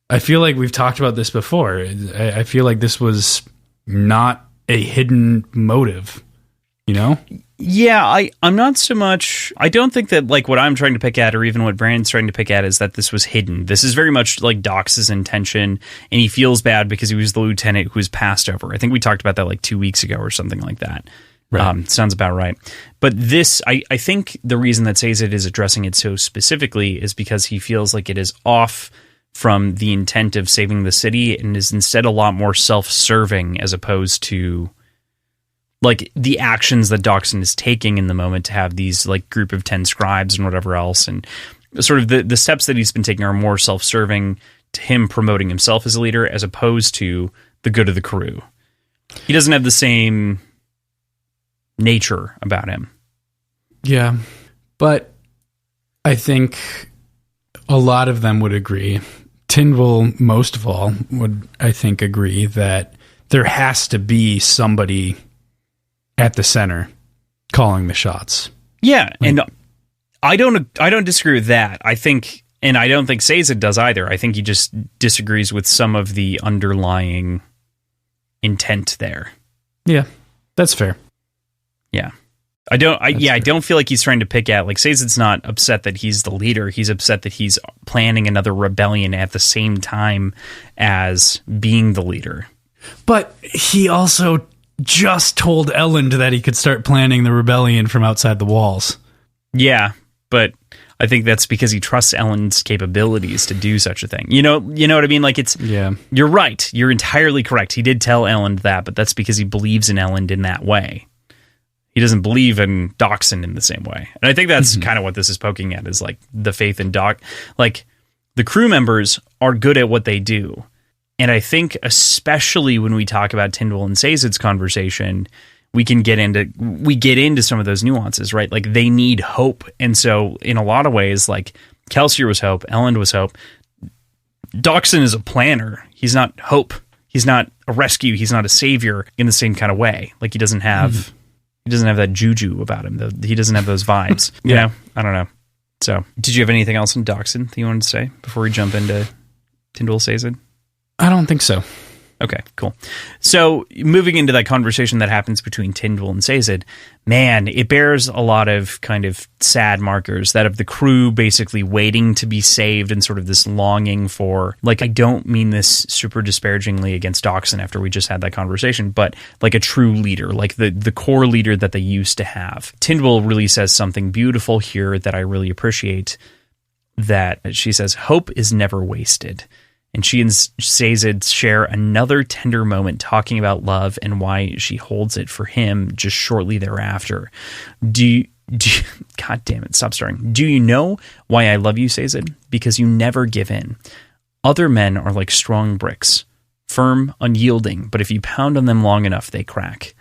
I feel like we've talked about this before. I feel like this was not a hidden motive, Yeah, I'm not so much. I don't think that like what I'm trying to pick at, or even what Brandon's trying to pick at, is that this was hidden. This is very much like Dox's intention, and he feels bad because he was the lieutenant who was passed over. I think we talked about that like 2 weeks ago or something like that. Right. Sounds about right. But this, I think the reason that Sazed is addressing it so specifically is because he feels like it is off from the intent of saving the city and is instead a lot more self-serving as opposed to like the actions that Doxson is taking in the moment to have these like group of 10 scribes and whatever else. And sort of the steps that he's been taking are more self-serving to him promoting himself as a leader as opposed to the good of the crew. He doesn't have the same nature about him. Yeah. But I think a lot of them would agree. Tyndall, most of all, would, I think, agree that there has to be somebody at the center calling the shots. Yeah, and I don't disagree with that. I think, and I don't think Sazed does either. I think he just disagrees with some of the underlying intent there. Yeah, that's fair. Yeah. I don't feel like he's trying to pick at, like, Sazed's not upset that he's the leader. He's upset that he's planning another rebellion at the same time as being the leader. But he also just told Ellen that he could start planning the rebellion from outside the walls. Yeah, but I think that's because he trusts Ellen's capabilities to do such a thing. You know what I mean? Like, you're right. You're entirely correct. He did tell Ellen that, but that's because he believes in Ellen in that way. He doesn't believe in Doxson in the same way. And I think that's kind of what this is poking at, is like the faith in Doc. Like, the crew members are good at what they do. And I think especially when we talk about Tyndall and Sazed's conversation, we get into some of those nuances, right? Like, they need hope. And so in a lot of ways, like, Kelsier was hope, Ellen was hope. Doxson is a planner. He's not hope. He's not a rescue. He's not a savior in the same kind of way. Like, he doesn't have that juju about him. He doesn't have those vibes. Yeah. You know? I don't know. So, did you have anything else on Doxson that you wanted to say before we jump into Tyndall Sazed? I don't think so. Okay, cool. So, moving into that conversation that happens between Tyndall and Sazed, man, it bears a lot of kind of sad markers, that of the crew basically waiting to be saved and sort of this longing for, like, I don't mean this super disparagingly against Doxson after we just had that conversation, but like a true leader, like the core leader that they used to have. Tyndall really says something beautiful here that I really appreciate, that she says, hope is never wasted. And she and Sazed share another tender moment talking about love and why she holds it for him just shortly thereafter. God damn it, stop starting. Do you know why I love you, Sazed? Because you never give in. Other men are like strong bricks, firm, unyielding, but if you pound on them long enough, they crack.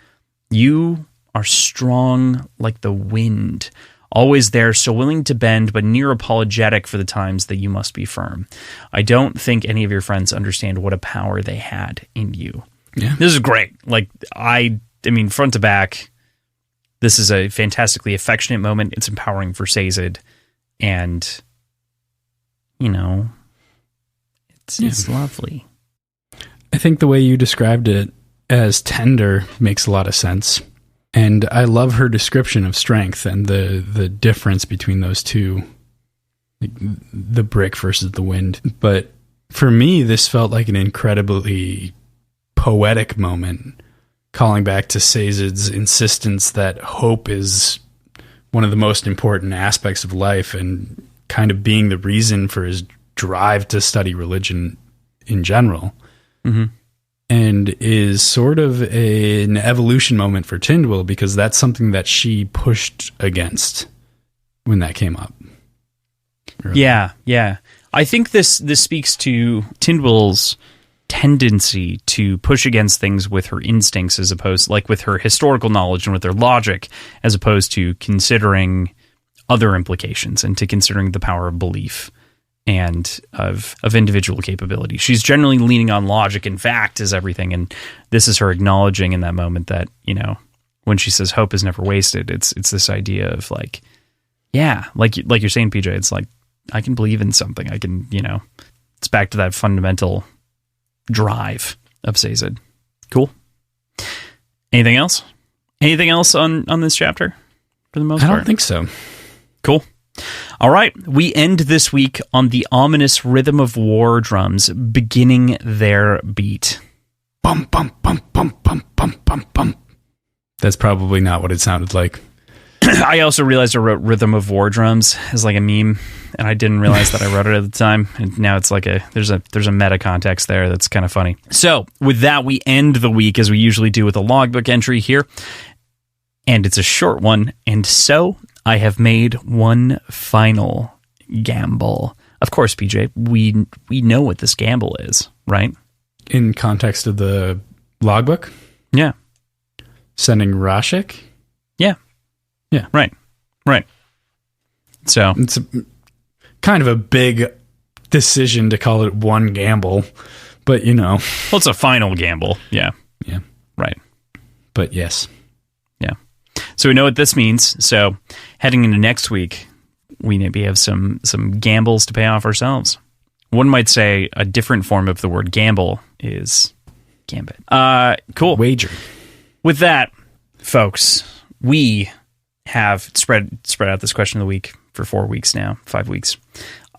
You are strong like the wind, always there, so willing to bend, but near apologetic for the times that you must be firm. I don't think any of your friends understand what a power they had in you. Yeah. This is great. Like, I mean, front to back, this is a fantastically affectionate moment. It's empowering for Sazed, and, you know, it's lovely. I think the way you described it as tender makes a lot of sense. And I love her description of strength and the difference between those two, like the brick versus the wind. But for me, this felt like an incredibly poetic moment, calling back to Sazed's insistence that hope is one of the most important aspects of life and kind of being the reason for his drive to study religion in general. Mm-hmm. And is sort of an evolution moment for Tindwyl, because that's something that she pushed against when that came up. Really. Yeah. I think this speaks to Tindwyl's tendency to push against things with her instincts, as opposed, like with her historical knowledge and with her logic, as opposed to considering other implications and to considering the power of belief and of individual capability. She's generally leaning on logic and fact as everything, and this is her acknowledging in that moment that, you know, when she says hope is never wasted, it's this idea of like, yeah, like you're saying, PJ, it's like, I can believe in something. I can, you know, it's back to that fundamental drive of Sazed. Cool. Anything else? Anything else on this chapter for the most part? I don't think so. Cool. All right, we end this week on the ominous rhythm of war drums beginning their beat. Bum, bum, bum, bum, bum, bum, bum, bum. That's probably not what it sounded like. I also realized I wrote rhythm of war drums as like a meme, and I didn't realize that I wrote it at the time. And now it's like there's a meta context there that's kind of funny. So with that, we end the week as we usually do with a logbook entry here, and it's a short one. And so I have made one final gamble. Of course, PJ, we know what this gamble is, right? In context of the logbook? Yeah. Sending Rashik? Yeah. Yeah. Right. So it's kind of a big decision to call it one gamble, but you know. Well, it's a final gamble. Yeah. Yeah. Right. But yes. Yeah. So we know what this means. So heading into next week, we maybe have some gambles to pay off ourselves. One might say a different form of the word gamble is gambit. Cool. Wager. With that, folks, we have spread out this question of the week for 4 weeks now, 5 weeks.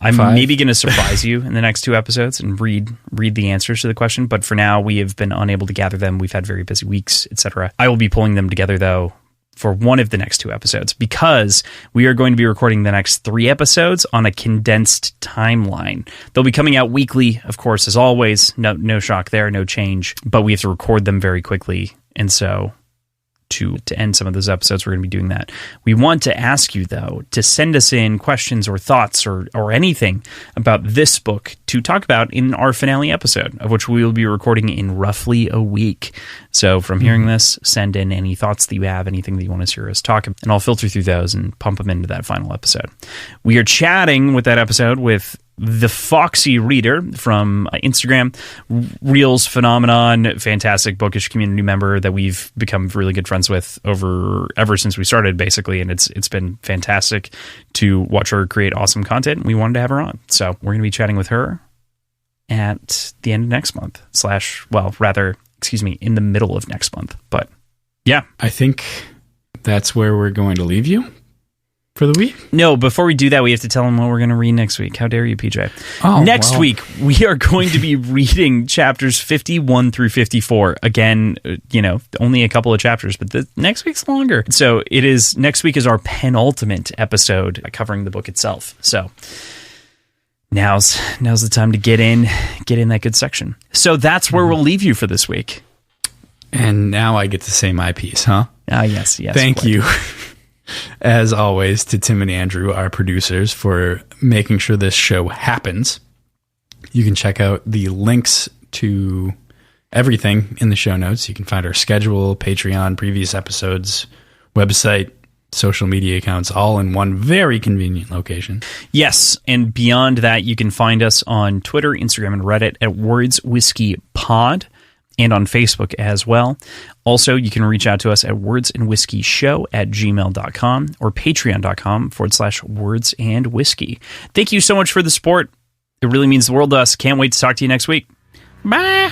I'm maybe going to surprise you in the next 2 episodes and read the answers to the question, but for now we have been unable to gather them. We've had very busy weeks, etc. I will be pulling them together though for one of the next 2 episodes, because we are going to be recording the next 3 episodes on a condensed timeline. They'll be coming out weekly, of course, as always. No shock there, no change, but we have to record them very quickly, and so to end some of those episodes, we're going to be doing that. We want to ask you, though, to send us in questions or thoughts or anything about this book to talk about in our finale episode, of which we will be recording in roughly a week. So from hearing this, send in any thoughts that you have, anything that you want to hear us talk about, and I'll filter through those and pump them into that final episode. We are chatting with that episode with the Foxy Reader from Instagram, Reels Phenomenon, fantastic bookish community member that we've become really good friends with ever since we started, basically, and it's been fantastic to watch her create awesome content. We wanted to have her on, so we're going to be chatting with her at the end of next month, in the middle of next month. But yeah, I think that's where we're going to leave you for the week? No, before we do that, we have to tell them what we're going to read next week. How dare you, PJ? Next week, we are going to be reading chapters 51 through 54. Again, only a couple of chapters, but next week's longer. So next week is our penultimate episode covering the book itself. So now's the time to get in that good section. So that's where we'll leave you for this week. And now I get to say my piece, huh? Yes. Thank you, as always, to Tim and Andrew, our producers, for making sure this show happens. You can check out the links to everything in the show notes. You can find our schedule, Patreon, previous episodes, website, social media accounts, all in one very convenient location. Yes, and beyond that, you can find us on Twitter, Instagram, and Reddit at Words Whiskey Pod, and on Facebook as well. Also, you can reach out to us at wordsandwhiskeyshow@gmail.com or patreon.com/wordsandwhiskey. Thank you so much for the support. It really means the world to us. Can't wait to talk to you next week. Bye!